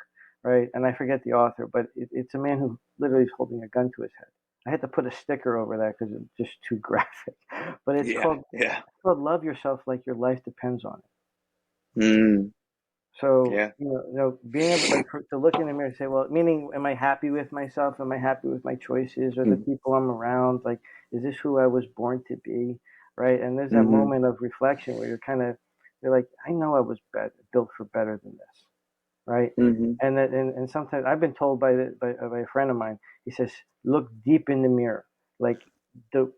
right? And I forget the author, but it's a man who literally is holding a gun to his head. I had to put a sticker over that because it's just too graphic. But it's Yeah. called Yeah. Love Yourself Like Your Life Depends on It. Mm, So, yeah. being able to look in the mirror and say, well, meaning, am I happy with myself? Am I happy with my choices or the Mm, people I'm around? Like, is this who I was born to be? Right. And there's that mm-hmm. moment of reflection where you're like, I know I was built for better than this. Right. Mm-hmm. And sometimes I've been told by a friend of mine, he says, look deep in the mirror, like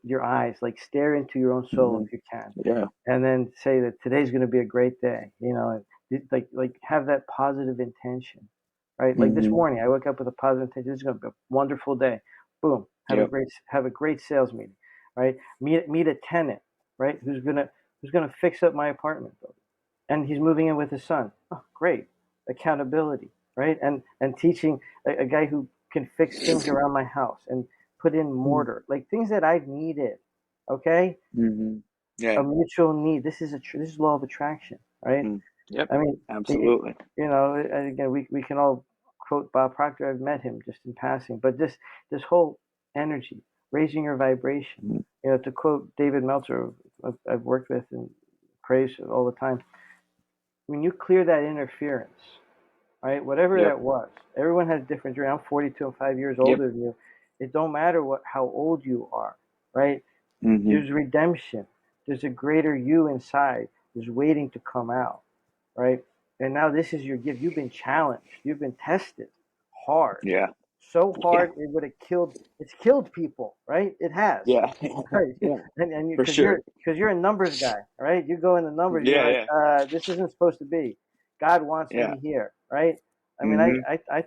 your eyes, like stare into your own soul Mm-hmm. if you can, Yeah. and then say that today's going to be a great day, and like have that positive intention, right? Like this Mm-hmm. morning, I woke up with a positive intention. This is going to be a wonderful day. Boom, Yep. have a great sales meeting, right? Meet a tenant, right? Who's gonna fix up my apartment building, and he's moving in with his son. Oh, great, accountability, right? And teaching a guy who can fix things around my house and put in mortar, like things that I've needed. Okay, Mm-hmm. a Yeah. mutual need. This is law of attraction, right? Mm. Yep. I mean, Absolutely. and again, we can all quote Bob Proctor. I've met him just in passing, but this whole energy, raising your vibration. Mm. To quote David Meltzer, I've worked with and praise all the time. When you clear that interference, right? Whatever Yep. that was. Everyone has different journey. I'm 42. I'm 5 years Yep. older than you. It don't matter how old you are, right? Mm-hmm. There's redemption. There's a greater you inside. There's waiting to come out, right? And now this is your gift. You've been challenged. You've been tested hard, Yeah. so Yeah. hard it would have killed. It's killed people, right? It has, Yeah. right? Yeah. And you For sure. because you're a numbers guy, right? You go in the numbers. You're Yeah. like, Yeah. this isn't supposed to be. God wants Yeah. me here, right? I mean, Mm-hmm. I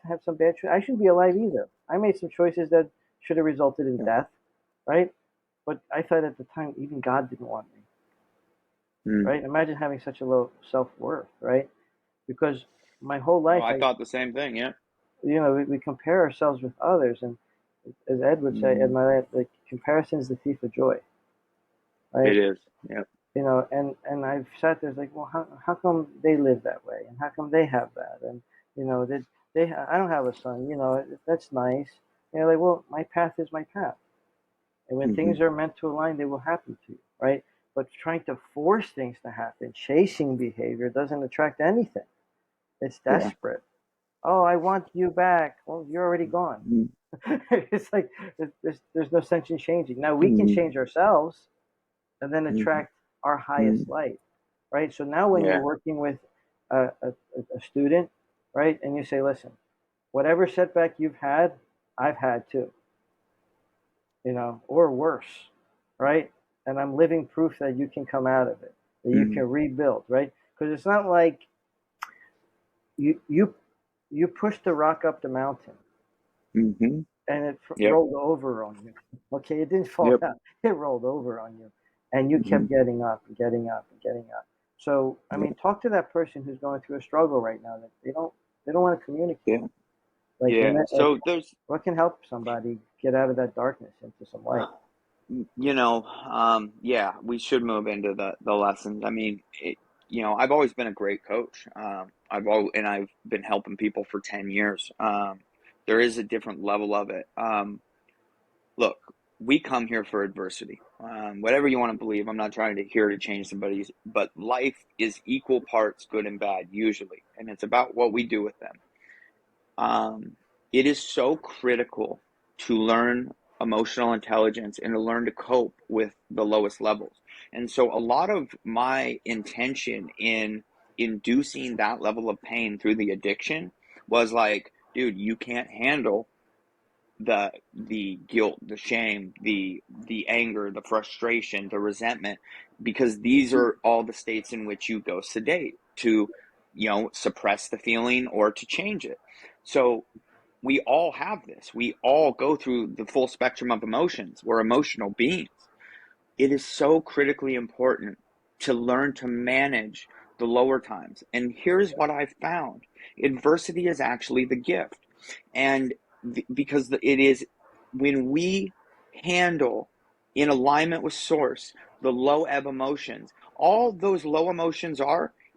have some bad choices. I shouldn't be alive either. I made some choices that should have resulted in Yeah. death, right? But I thought at the time even God didn't want me, Mm. right? Imagine having such a low self worth, right? Because my whole Oh, life, I thought the same thing. Yeah. we compare ourselves with others, and as Ed would say, Ed Mm. Milet, like comparison is the thief of joy, It right? is. Yeah. And I've sat there like, well, how come they live that way, and how come they have that, and that I don't have a son. That's nice. And you're like, well, my path is my path, and when Hmm. things are meant to align, they will happen to you, right? But trying to force things to happen, chasing behavior doesn't attract anything. It's Yeah. desperate. Oh, I want you back. Well, you're already gone. Hmm. It's like there's no sense in changing. Now we can Hmm. change ourselves and then Hmm. attract our highest Hmm. light, right? So now when you're Yeah. working with a student, right, and you say, listen, whatever setback you've had, I've had too, or worse, right? And I'm living proof that you can come out of it, that you Hmm. can rebuild, right? Because it's not like you you you pushed the rock up the mountain Hmm. and it Yep. rolled over on you. Okay, it didn't fall Yep. down; it rolled over on you, and you Hmm. kept getting up and getting up and getting up. So, I Yep. mean, talk to that person who's going through a struggle right now that they don't want to communicate. Yeah. Like, Yeah. So there's, what can help somebody get out of that darkness into some light? yeah, we should move into the lessons. I mean, I've always been a great coach. And I've been helping people for 10 years. There is a different level of it. Look, we come here for adversity. Whatever you want to believe, I'm not trying to here to change somebody's, but life is equal parts good and bad usually, and it's about what we do with them. Um, it is so critical to learn emotional intelligence and to learn to cope with the lowest levels. And so, a lot of my intention in inducing that level of pain through the addiction was like, dude, you can't handle the guilt, the shame, the anger, the frustration, the resentment, because these are all the states in which you go sedate to, suppress the feeling or to change it. So we all have this. We all go through the full spectrum of emotions. We're emotional beings. It is so critically important to learn to manage the lower times. And here's what I've found: adversity is actually the gift. And because it is when we handle in alignment with source the low ebb emotions, all those low emotions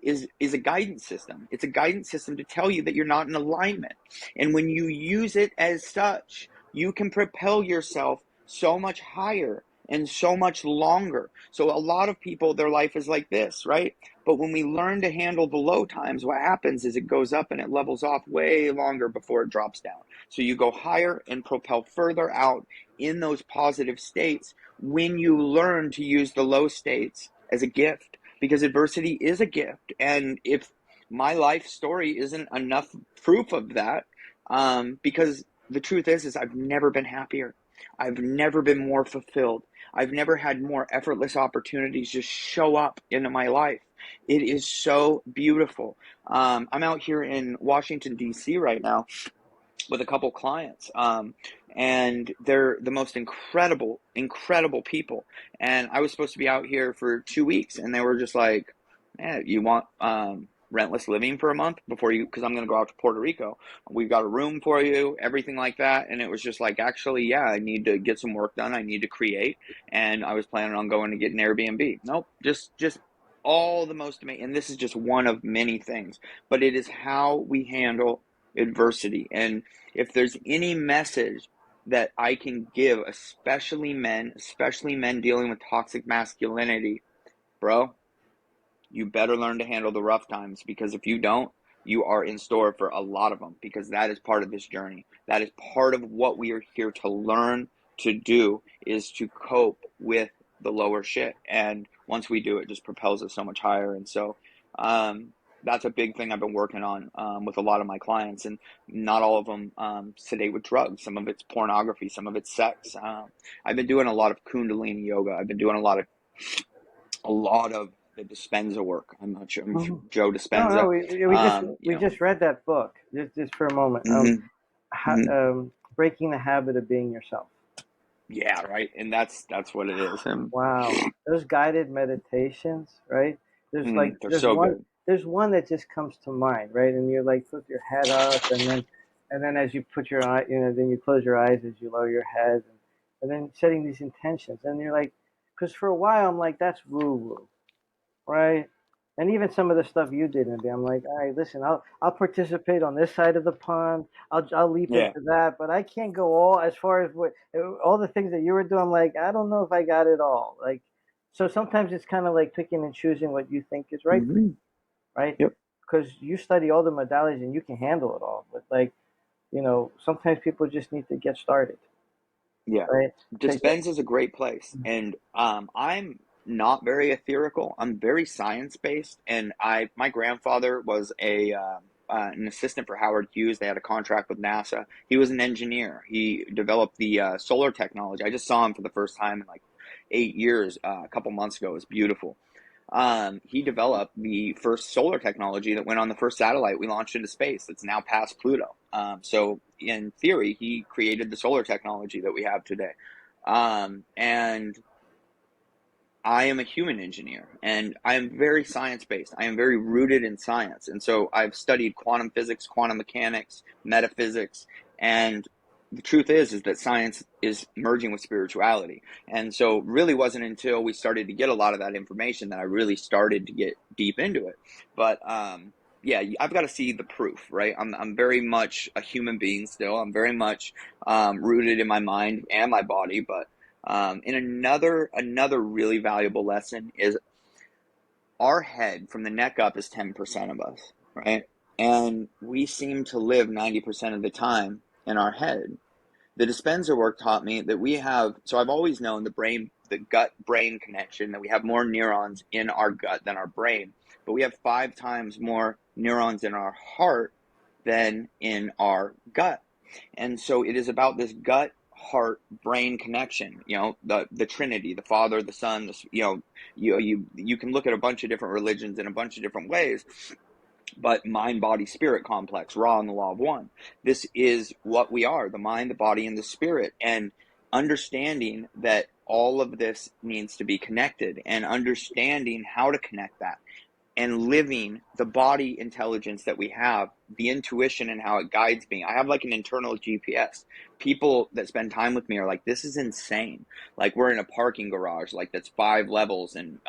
is a guidance system. It's a guidance system to tell you that you're not in alignment. And when you use it as such, you can propel yourself so much higher and so much longer. So a lot of people, their life is like this, right? But when we learn to handle the low times, what happens is it goes up and it levels off way longer before it drops down. So you go higher and propel further out in those positive states when you learn to use the low states as a gift, because adversity is a gift. And if my life story isn't enough proof of that, because the truth is I've never been happier. I've never been more fulfilled. I've never had more effortless opportunities just show up into my life. It is so beautiful. I'm out here in Washington, D.C. right now with a couple clients. And they're the most incredible, incredible people. And I was supposed to be out here for 2 weeks, and they were just like, you want rentless living for a month before you, because I'm going to go out to Puerto Rico. We've got a room for you, everything like that. And it was just like, actually, yeah, I need to get some work done. I need to create. And I was planning on going to get an Airbnb. Nope, just all the most amazing. And this is just one of many things, but it is how we handle adversity. And if there's any message that I can give, especially men dealing with toxic masculinity, bro, you better learn to handle the rough times, because if you don't, you are in store for a lot of them, because that is part of this journey. That is part of what we are here to learn to do, is to cope with the lower shit. And once we do, it just propels us so much higher. And so, that's a big thing I've been working on with a lot of my clients, and not all of them sedate with drugs. Some of it's pornography, some of it's sex. I've been doing a lot of Kundalini yoga. I've been doing a lot of the Dispenza work. I'm not sure. Mhm. Joe No, no, Dispenza. we just we just read that book just for a moment. Hmm. Hmm. Breaking the habit of being yourself. Yeah, right. And that's what it is. And Wow, those guided meditations, right? There's like they're so good. there's one that just comes to mind, right? And you're like put your head up, and then as you put your eye, then you close your eyes as you lower your head, and then setting these intentions, and you're like, because for a while I'm like, that's woo woo, right? And even some of the stuff you did, and I'm like, all right, listen, I'll participate on this side of the pond. I'll leap Yeah. into that, but I can't go all as far as what all the things that you were doing. I'm like, I don't know if I got it all. Like, so sometimes it's kind of like picking and choosing what you think is right for you, Hmm. right? Yep. Because you study all the modalities and you can handle it all. But like, sometimes people just need to get started, Yeah. right? Because Dispenza is a great place. And I'm not very etherical. I'm very science based. And my grandfather was an assistant for Howard Hughes. They had a contract with NASA. He was an engineer. He developed the solar technology. I just saw him for the first time in like 8 years, a couple months ago. It was beautiful. He developed the first solar technology that went on the first satellite we launched into space that's now past Pluto. So, in theory, he created the solar technology that we have today. And I am a human engineer and I am very science based. I am very rooted in science. And so I've studied quantum physics, quantum mechanics, metaphysics, and the truth is that science is merging with spirituality. And so really wasn't until we started to get a lot of that information that I really started to get deep into it. But yeah, I've got to see the proof, right? I'm very much a human being still. I'm very much rooted in my mind and my body, but and another really valuable lesson is our head from the neck up is 10% of us, right? And we seem to live 90% of the time in our head. The dispenser work taught me that we have, so I've always known the gut brain connection, that we have more neurons in our gut than our brain, but we have 5 times more neurons in our heart than in our gut. And so it is about this gut heart brain connection, the trinity, the father, the son, you can look at a bunch of different religions in a bunch of different ways, but mind body spirit complex, Ra and the law of one. This is what we are: the mind, the body, and the spirit. And understanding that all of this needs to be connected, and understanding how to connect that, and living the body intelligence that we have, the intuition and how it guides me. I have like an internal GPS. People that spend time with me are like, this is insane. Like, we're in a parking garage, like that's 5 levels. And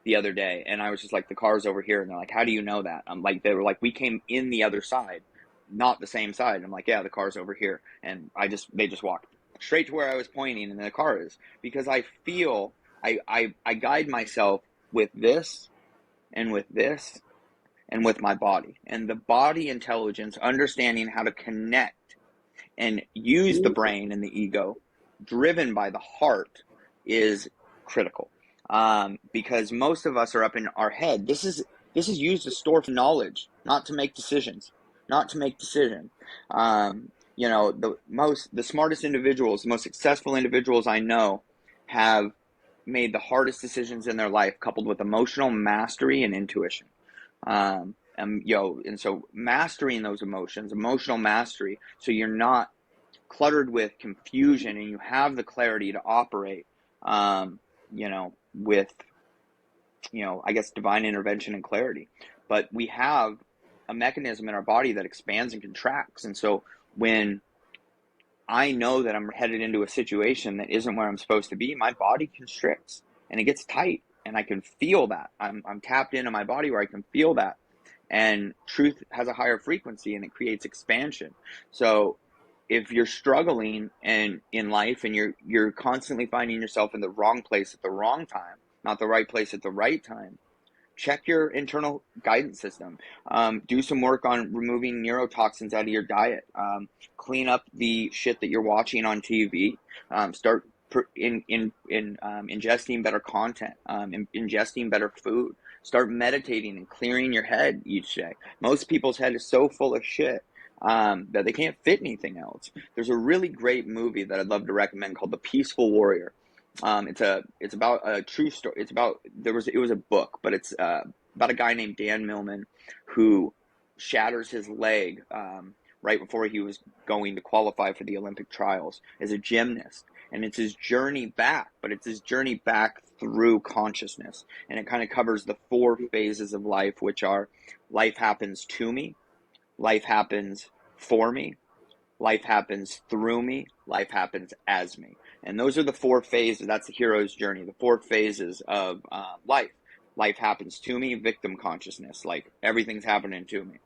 the other day, and I was just like, the car's over here. And they're like, how do you know that? I'm like, they were like, we came in the other side, not the same side. And I'm like, yeah, the car's over here. And they just walked straight to where I was pointing, and the car is, because I feel I guide myself with this and with this and with my body. And the body intelligence, understanding how to connect and use the brain and the ego driven by the heart, is critical. Because most of us are up in our head. This is used to store knowledge, not to make decisions. Not to make decisions. The smartest individuals, the most successful individuals I know, have made the hardest decisions in their life coupled with emotional mastery and intuition. And so mastering those emotions, emotional mastery, so you're not cluttered with confusion and you have the clarity to operate, with, I guess, divine intervention and clarity. But we have a mechanism in our body that expands and contracts. And so when I know that I'm headed into a situation that isn't where I'm supposed to be, my body constricts and it gets tight, and I can feel that. I'm tapped into my body where I can feel that. And truth has a higher frequency and it creates expansion. So if you're struggling and in life and you're constantly finding yourself in the wrong place at the wrong time, not the right place at the right time, check your internal guidance system. Do some work on removing neurotoxins out of your diet. Clean up the shit that you're watching on TV. Start ingesting better content. Ingesting better food. Start meditating and clearing your head each day. Most people's head is so full of shit that they can't fit anything else. There's a really great movie that I'd love to recommend called The Peaceful Warrior. It's about a true story. It was a book, but it's about a guy named Dan Millman who shatters his leg right before he was going to qualify for the Olympic trials as a gymnast. And it's his journey back, but it's his journey back through consciousness. And it kind of covers the 4 phases of life, which are: life happens to me, life happens for me, life happens through me, life happens as me. And those are the 4 phases. That's the hero's journey, the 4 phases of life. Life happens to me, victim consciousness, like everything's happening to me.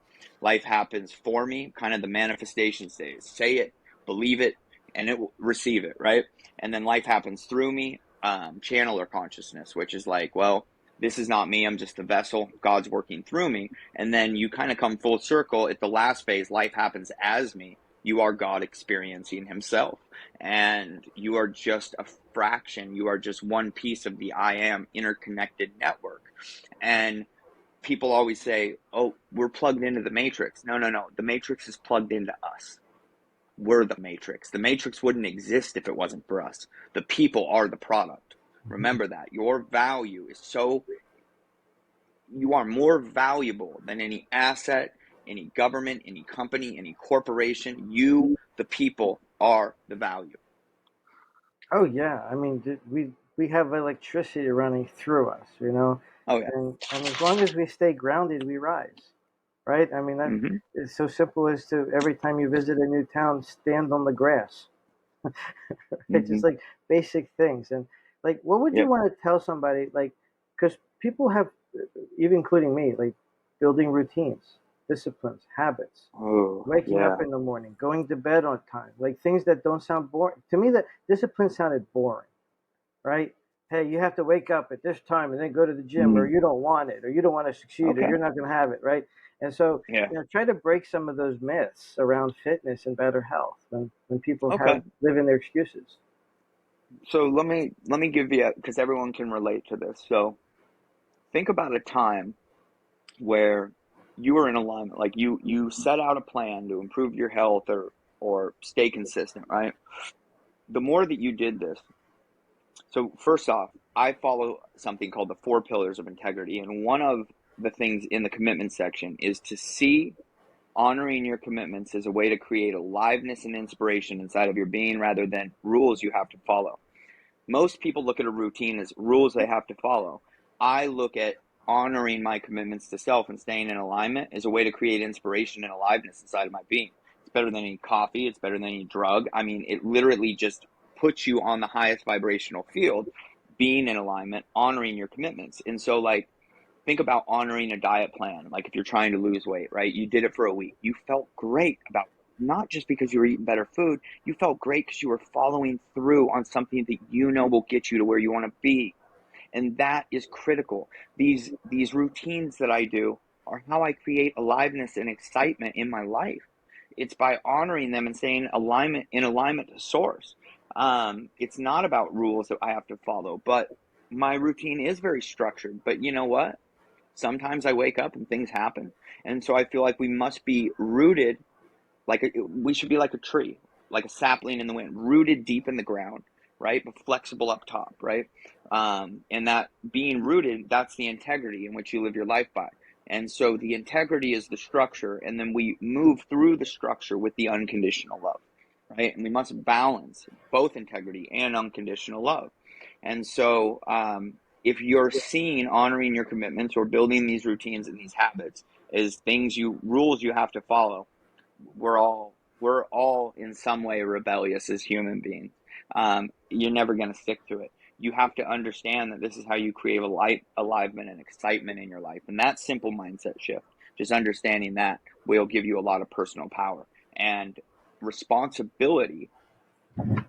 Life happens for me, kind of the manifestation stage. Say it, believe it, and it will receive it, right? And then life happens through me, channeler consciousness, which is like, well, this is not me, I'm just a vessel, God's working through me. And then you kind of come full circle at the last phase, life happens as me. You are God experiencing himself, and you are just a fraction. You are just one piece of the I am interconnected network. And people always say, oh, we're plugged into the matrix. No, no, no. The matrix is plugged into us. We're the matrix. The matrix wouldn't exist if it wasn't for us. The people are the product. Remember that. Your value is so, you are more valuable than any asset, any government, any company, any corporation. You, the people, are the value. Oh yeah, I mean, we have electricity running through us, you know, Oh, yeah. and as long as we stay grounded, we rise, right? I mean, that Mm-hmm. is so simple as to every time you visit a new town, stand on the grass. It's Mm-hmm. just like basic things, and like, what would you Yep. want to tell somebody, like, because people have, even including me, like building routines, disciplines, habits, Oh, waking up yeah. in the morning, going to bed on time, like things that don't sound boring. To me, that discipline sounded boring, right? Hey, you have to wake up at this time and then go to the gym, or Mm. you don't want it, or you don't want to succeed, or Okay. you're not going to have it, right? And so, Yeah. try to break some of those myths around fitness and better health when people Okay. have live in their excuses. So let me give you, because everyone can relate to this. So think about a time where you were in alignment, like you set out a plan to improve your health or stay consistent, right? The more that you did this, so first off, I follow something called the four pillars of integrity, and one of the things in the commitment section is to see honoring your commitments as a way to create aliveness and inspiration inside of your being rather than rules you have to follow. Most people look at a routine as rules they have to follow. I look at honoring my commitments to self and staying in alignment as a way to create inspiration and aliveness inside of my being. It's better than any coffee. It's better than any drug. I mean, it literally just puts you on the highest vibrational field, being in alignment, honoring your commitments. And so, like, think about honoring a diet plan. Like if you're trying to lose weight, right? You did it for a week. You felt great about it. Not just because you were eating better food, you felt great because you were following through on something that you know will get you to where you want to be. And that is critical. These routines that I do are how I create aliveness and excitement in my life. It's by honoring them and staying alignment to source. It's not about rules that I have to follow, but my routine is very structured. But you know what? Sometimes I wake up and things happen. And so I feel like we must be rooted, we should be like a tree, like a sapling in the wind, rooted deep in the ground, right? But flexible up top, right? And that being rooted, that's the integrity in which you live your life by. And so the integrity is the structure, and then we move through the structure with the unconditional love, right? And we must balance both integrity and unconditional love. And so, if you're seeing honoring your commitments or building these routines and these habits as rules you have to follow, we're all in some way rebellious as human beings. You're never going to stick to it. You have to understand that this is how you create alignment and excitement in your life, and that simple mindset shift, just understanding that, will give you a lot of personal power. And responsibility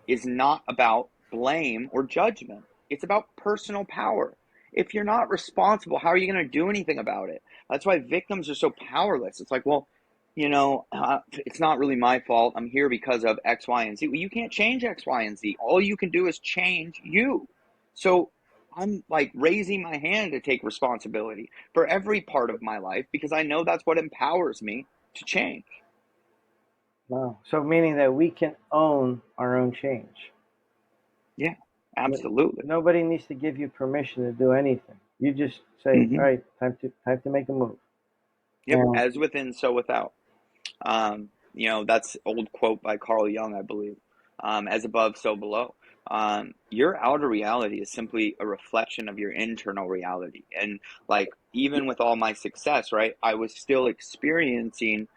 is not about blame or judgment. It's about personal power. If you're not responsible, how are you going to do anything about it? That's why victims are so powerless. It's like, well, it's not really my fault. I'm here because of X, Y, and Z. Well, you can't change X, Y, and Z. All you can do is change you. So I'm like raising my hand to take responsibility for every part of my life because I know that's what empowers me to change. Wow. So meaning that we can own our own change. Yeah, absolutely. Nobody needs to give you permission to do anything. You just say, "All Hmm. right, time to make a move." Yep, And as within, so without. That's old quote by Carl Jung, I believe. As above, so below. Your outer reality is simply a reflection of your internal reality. And like, even with all my success, right, I was still experiencing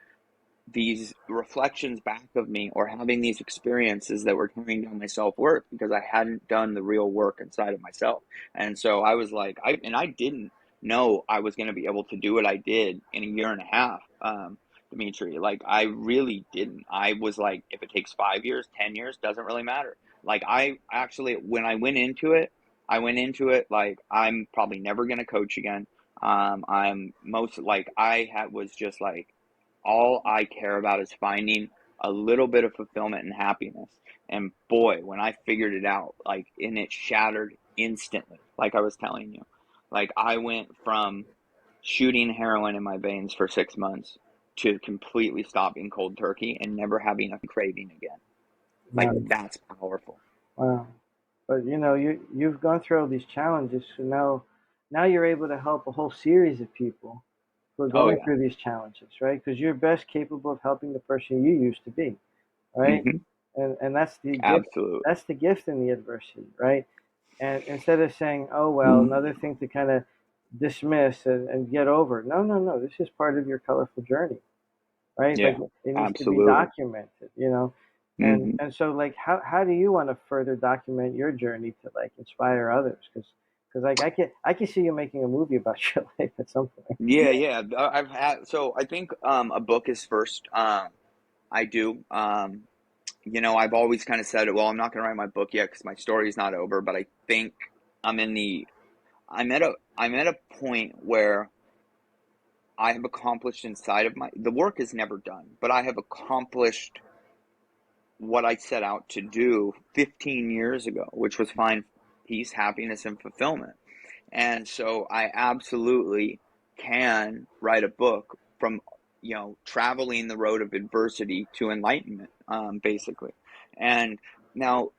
these reflections back of me or having these experiences that were tearing down my self-worth because I hadn't done the real work inside of myself. And so I was like, I didn't know I was going to be able to do what I did in a year and a half, Demetri. Like, I really didn't. I was like, if it takes 5 years, 10 years, doesn't really matter. Like, I actually, when I went into it like, I'm probably never going to coach again. I'm most like, was just like, all I care about is finding a little bit of fulfillment and happiness. And boy, when I figured it out, like, and it shattered instantly, like I was telling you. Like, I went from shooting heroin in my veins for 6 months to completely stopping cold turkey and never having a craving again. Like, Nice. that's powerful. Wow. But you've gone through all these challenges, so now you're able to help a whole series of people who are Oh, going yeah. through these challenges, right? Because you're best capable of helping the person you used to be, right? Hmm. And that's the gift. Absolutely. That's the gift in the adversity, right? And instead of saying, "Oh well," another thing to kind of dismiss and get over. No, no, no. This is part of your colorful journey, right? Like Yeah, it needs to be absolutely. documented. And Hmm. and so like how do you want to further document your journey to like inspire others? Because like I can see you making a movie about your life at some point. Yeah, yeah. I've had, so I think a book is first. I do. I've always kind of said, well, I'm not going to write my book yet because my story's not over, but I think I'm in the I'm at a point where I have accomplished inside of the work is never done, but I have accomplished what I set out to do 15 years ago, which was find peace, happiness, and fulfillment. And so I absolutely can write a book from, traveling the road of adversity to enlightenment, basically. And now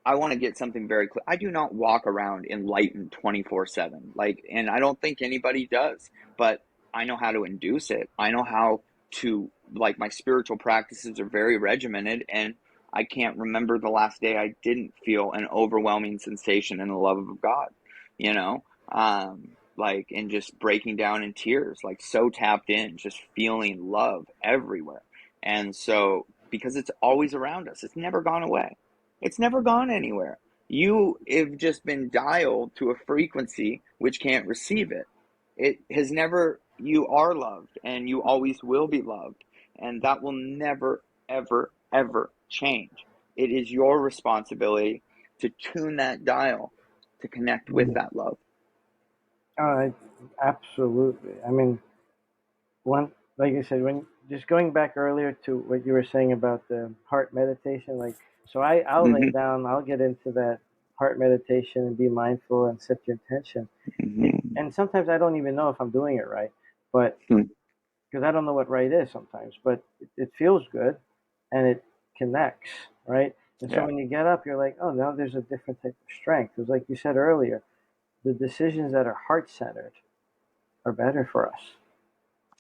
I want to get something very clear. I do not walk around enlightened 24/7. Like, and I don't think anybody does, but I know how to induce it. I know how to, like, my spiritual practices are very regimented, and I can't remember the last day I didn't feel an overwhelming sensation in the love of God, you know? Like, and just breaking down in tears, like, so tapped in, just feeling love everywhere. And so, because it's always around us, it's never gone away. It's never gone anywhere. You have just been dialed to a frequency which can't receive it. It has never, you are loved and you always will be loved. And that will never, ever, ever change. It is your responsibility to tune that dial to connect with Yeah. that love. Absolutely. I mean, one like I said, when just going back earlier to what you were saying about the heart meditation, like so I'll lay Hmm. down, I'll get into that heart meditation and be mindful and set your intention. Hmm. And sometimes I don't even know if I'm doing it right, but because I don't know what right is sometimes, but it feels good and it connects, right? And so Yeah, when you get up, you're like, oh, now there's a different type of strength. Because, like you said earlier, the decisions that are heart centered are better for us,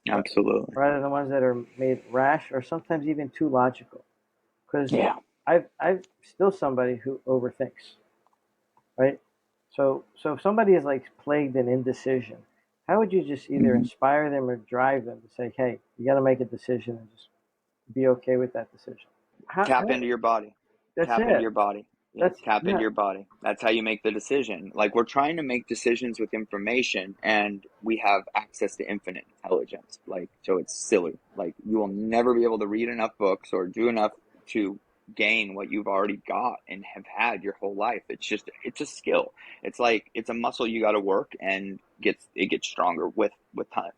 right? absolutely. Rather than the ones that are made rash or sometimes even too logical. Because Yeah. I've still somebody who overthinks, right? So if somebody is like plagued in indecision, how would you just either Hmm. inspire them or drive them to say, hey, you got to make a decision and just be okay with that decision? Tap How into your body. that's Tap into it. your body. Yeah, That's tap into yeah. your body. That's how you make the decision. Like, we're trying to make decisions with information, and we have access to infinite intelligence. Like, so it's silly. Like, you will never be able to read enough books or do enough to gain what you've already got and have had your whole life. It's a skill. It's like, it's a muscle you got to work, and it gets stronger with time.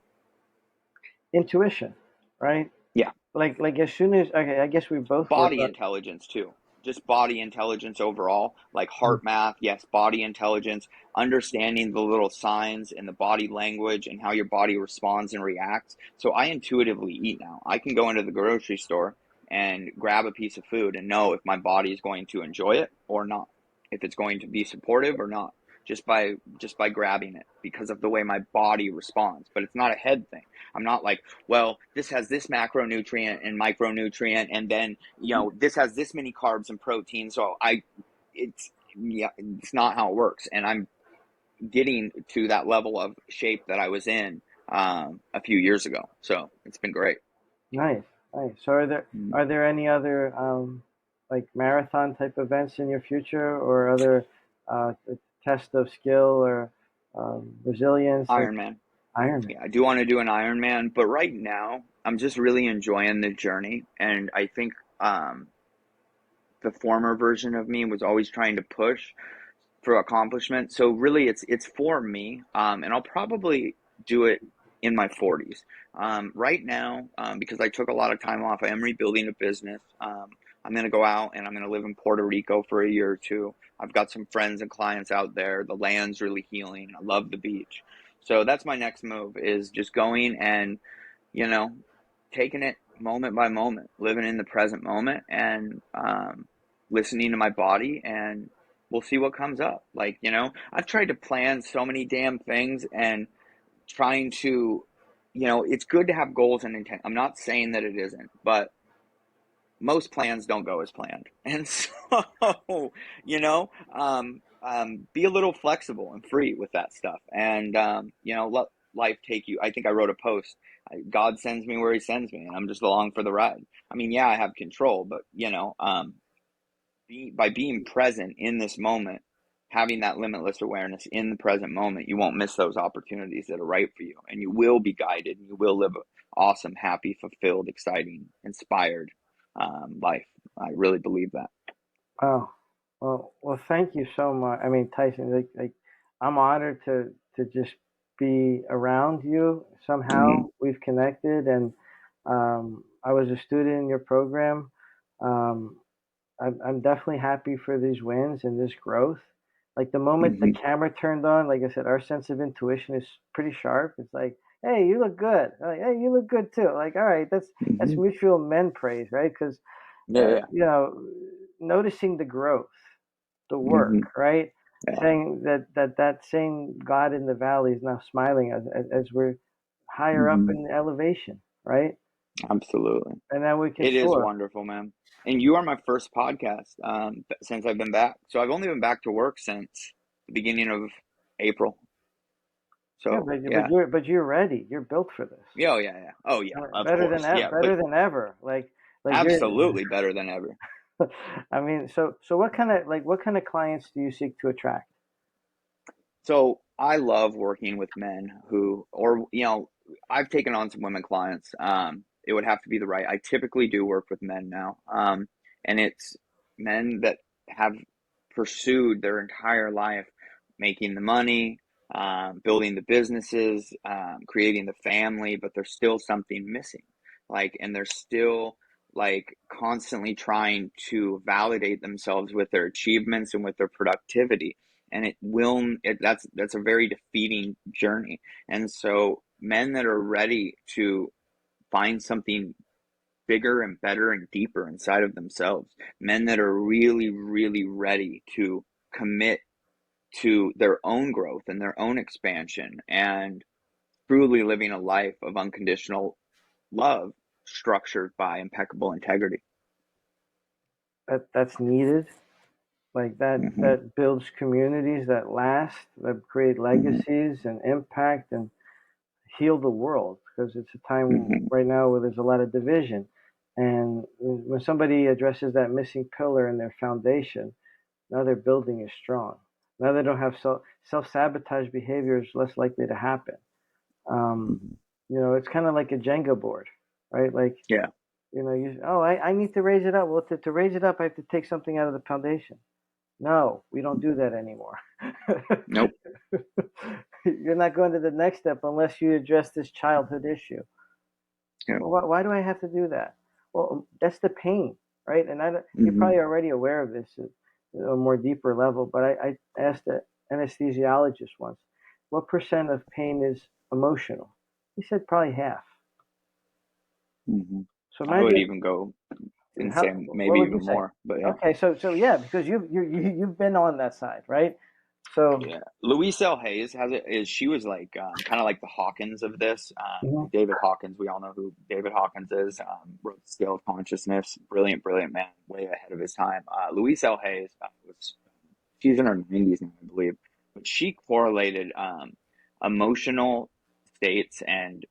Intuition, right? Yeah. Like as soon as okay, I guess we both work Body on. intelligence too, just body intelligence overall, like heart math. Yes, body intelligence, understanding the little signs and the body language and how your body responds and reacts. So I intuitively eat now. I can go into the grocery store and grab a piece of food and know if my body is going to enjoy it or not, if it's going to be supportive or not, just by grabbing it, because of the way my body responds. But it's not a head thing. I'm not like, well, this has this macronutrient and micronutrient, and then, this has this many carbs and protein. So it's, yeah, it's not how it works. And I'm getting to that level of shape that I was in a few years ago. So it's been great. Nice, nice. So are there any other like marathon type events in your future or other test of skill or resilience, like Ironman. Ironman. Yeah, I do want to do an Ironman, but right now I'm just really enjoying the journey, and I think um, the former version of me was always trying to push for accomplishment. So really, it's for me, and I'll probably do it in my 40s. Right now, because I took a lot of time off, I am rebuilding a business. I'm going to go out and I'm going to live in Puerto Rico for a year or two. I've got some friends and clients out there. The land's really healing. I love the beach. So that's my next move, is just going and, you know, taking it moment by moment, living in the present moment, and listening to my body, and we'll see what comes up. Like, I've tried to plan so many damn things, and trying to, it's good to have goals and intent. I'm not saying that it isn't, but most plans don't go as planned. And so, be a little flexible and free with that stuff. And, let life take you. I think I wrote a post. God sends me where he sends me, and I'm just along for the ride. I mean, yeah, I have control, but, by being present in this moment, having that limitless awareness in the present moment, you won't miss those opportunities that are right for you, and you will be guided, and you will live an awesome, happy, fulfilled, exciting, inspired life. I really believe that. Oh, well, thank you so much. I mean, Tyson, like I'm honored to just be around you. Mm-hmm. Somehow we've connected, and I was a student in your program. Um, I'm definitely happy for these wins and this growth. Like the moment the Mm-hmm. camera turned on, like I said, our sense of intuition is pretty sharp. It's like, hey, you look good. Like, hey, you look good too. Like, all right, that's Mm-hmm. mutual men praise, right? Because Yeah, yeah. noticing the growth, the work, Mm-hmm. right? Yeah, Saying that same God in the valley is now smiling as we're higher up mm-hmm. in the elevation, right? Absolutely. And then we can It is soar. wonderful, man. And you are my first podcast since I've been back. So I've only been back to work since the beginning of April. Yeah, So but yeah. you're ready. You're built for this. Yeah, oh, yeah, yeah. Oh, yeah, of course. Yeah, but Better than ever. Like you're. absolutely better than ever. I mean, so what kind of clients do you seek to attract? So I love working with men who, or, I've taken on some women clients. It would have to be the right. I typically do work with men now. And it's men that have pursued their entire life making the money, building the businesses, creating the family, but there's still something missing. And they're still constantly trying to validate themselves with their achievements and with their productivity, and that's a very defeating journey. And so men that are ready to find something bigger and better and deeper inside of themselves, men that are really, really ready to commit to their own growth and their own expansion, and truly living a life of unconditional love structured by impeccable integrity. That's needed. Like Mm-hmm. that builds communities that last, that create Mm-hmm. legacies and impact and heal the world. Because it's a time Mm-hmm. right now where there's a lot of division, and when somebody addresses that missing pillar in their foundation, now their building is strong. Now they don't have self sabotage behavior is less likely to happen. Um, Mm-hmm. it's kind of like a Jenga board, right? Like Yeah. I need to raise it up. Well, to raise it up, I have to take something out of the foundation. No, we don't do that anymore. Nope. You're not going to the next step unless you address this childhood issue. Yeah. Well, why do I have to do that? Well, that's the pain, right? And you're Mm-hmm. probably already aware of this at a more deeper level, but I asked the anesthesiologist once, what percent of pain is emotional? He said probably half. Mm-hmm. So I would imagine even go and how, say what maybe would you even say? more, but yeah. Okay, so yeah, because you've been on that side, right? So Yeah, Louise L. Hayes has it. Is she was kind of like the Hawkins of this. mhm. David Hawkins, we all know who David Hawkins is. Wrote the Scale of Consciousness. Brilliant, brilliant man, way ahead of his time. Louise L. Hayes she's in her 90s now, I believe, but she correlated emotional states and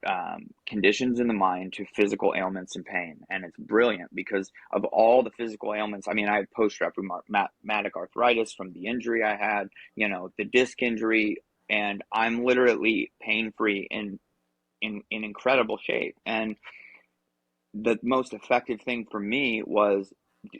conditions in the mind to physical ailments and pain. And it's brilliant because of all the physical ailments. I mean, I had post-traumatic arthritis from the injury I had, the disc injury, and I'm literally pain-free in incredible shape. And the most effective thing for me was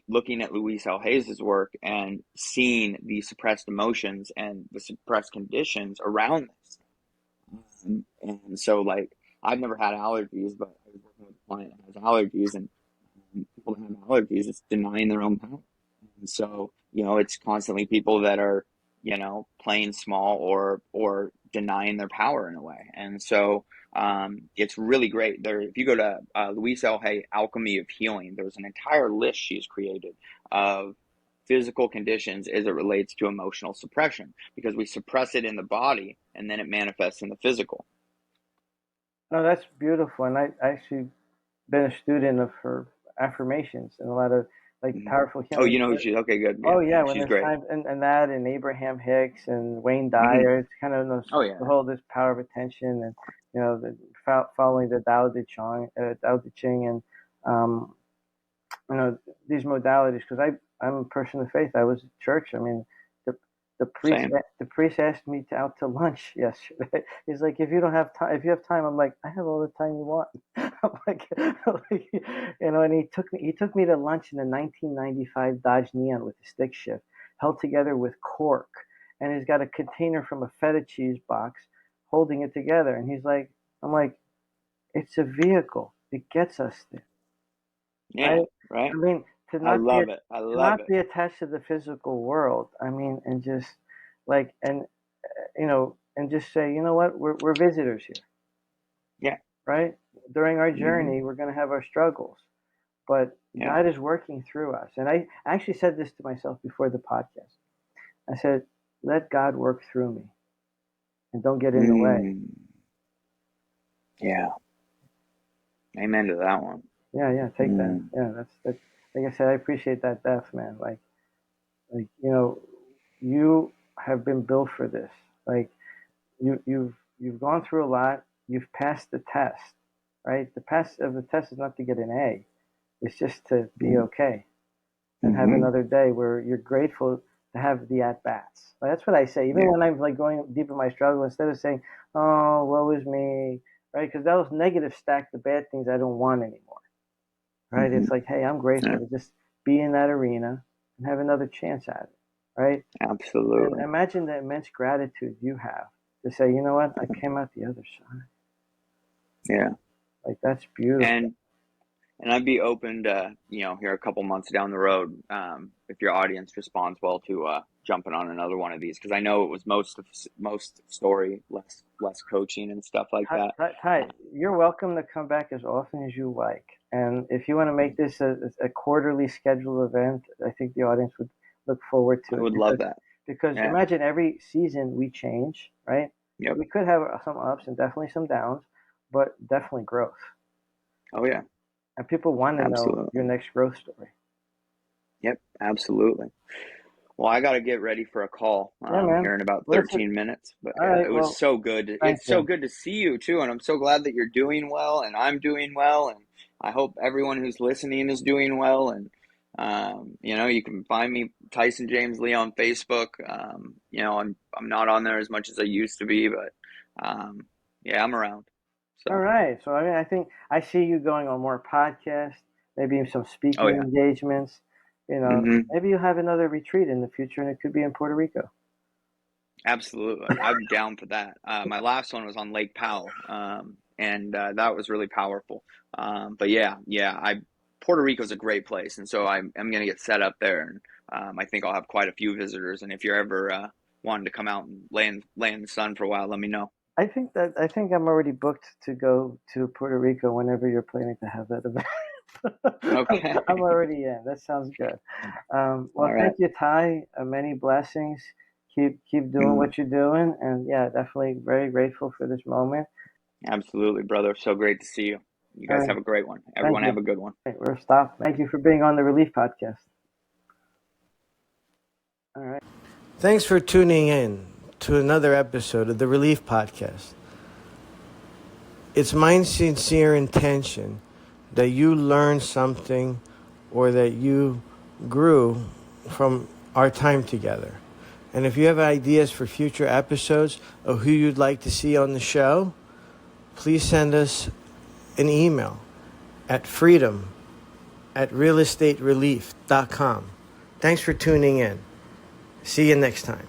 looking at Luis L. Hayes's work and seeing the suppressed emotions and the suppressed conditions around this. And so, like, I've never had allergies, but I was working with a client that has allergies, and people that have allergies, it's denying their own power. And so, it's constantly people that are, playing small or denying their power in a way. And so, it's really great. There, if you go to Louise L. Hay, Alchemy of Healing, there's an entire list she's created of physical conditions as it relates to emotional suppression, because we suppress it in the body and then it manifests in the physical. No, that's beautiful. And I actually been a student of her affirmations and a lot of like powerful Oh, healing. you know who she? Okay, good. Oh Yeah, yeah, when she's there's great. times and that and Abraham Hicks and Wayne Dyer, it's kind of Oh yeah. the whole this power of attention and following the Tao Te Ching and um, these modalities because I'm a person of faith. I was at church. I mean, the Same. the priest asked me out to lunch yesterday. He's like, if you don't have time, if you have time, I'm like, I have all the time you want. I'm like, and he took me to lunch in a 1995 Dodge Neon with a stick shift, held together with cork, and he's got a container from a feta cheese box, holding it together. And he's like, I'm like, it's a vehicle. It gets us there. Yeah, Right? right. I mean, I love it. I love it. be attached to the physical world. I mean, and just like and just say, you know what, we're visitors here, Yeah. right? During our hmm journey, we're going to have our struggles, but Yeah. God is working through us. And I actually said this to myself before the podcast. I said, let God work through me, and don't get in the way. Mm, yeah. Amen to that one. Yeah, yeah, take that. Mm, Yeah, that's like I said, I appreciate that depth, man. Like you have been built for this. Like you've gone through a lot. You've passed the test, right? The pass of the test is not to get an A. It's just to be okay and have mm-hmm. another day where you're grateful to have the at bats. Like, that's what I say. Even Yeah. when I'm like going deep in my struggle, instead of saying, "Oh, woe is me," right? Because those negatives stack the bad things I don't want anymore, right? hmm It's like, hey, I'm Yeah. grateful to just be in that arena and have another chance at it, right? And Absolutely. imagine the immense gratitude you have to say, you know what, I came out the other side. Yeah. Like that's beautiful. And I'd be open to, here a couple months down the road, if your audience responds well to jumping on another one of these, because I know it was most story, less coaching and stuff like Ty, that. Ty, you're welcome to come back as often as you like. And if you want to make this a quarterly scheduled event, I think the audience would look forward I to it would love that. because Yeah. imagine every season we change, right? Yep. We could have some ups and definitely some downs, but definitely growth. Oh yeah. And people want to know your Absolutely. next growth story. Yep. Absolutely. Well, I got to get ready for a call Yeah, man. here in about Listen, 13 minutes. But all yeah, right. it was Well, so good. thank It's so you. good to see you too. And I'm so glad that you're doing well and I'm doing well. And I hope everyone who's listening is doing well. And, you can find me, Tyson James Lee, on Facebook. I'm not on there as much as I used to be, but yeah, I'm around. All So, right. So, I mean, I think I see you going on more podcasts, maybe some oh speaking yeah. engagements. hmm Maybe you'll have another retreat in the future and it could be in Puerto Rico. Absolutely. I'm down for that. My last one was on Lake Powell, and that was really powerful. But Puerto Rico is a great place, and so I'm going to get set up there, and I think I'll have quite a few visitors. And if you're ever wanting to come out and lay in the sun for a while, let me know. I think I'm already booked to go to Puerto Rico whenever you're planning to have that event. Okay. I'm already in. That sounds good. Well, All right. thank you, Ty. Many blessings. Keep doing Mhm. what you're doing, and yeah, definitely very grateful for this moment. Absolutely, brother. So great to see you. You All guys right, have a great one. thank Everyone you. have a good one. All right, we're stopped. Thank you for being on the Relief Podcast. All right. Thanks for tuning in to another episode of the Relief Podcast. It's my sincere intention that you learn something or that you grew from our time together. And if you have ideas for future episodes or who you'd like to see on the show, please send us an email at freedom@realestaterelief.com. Thanks for tuning in. See you next time.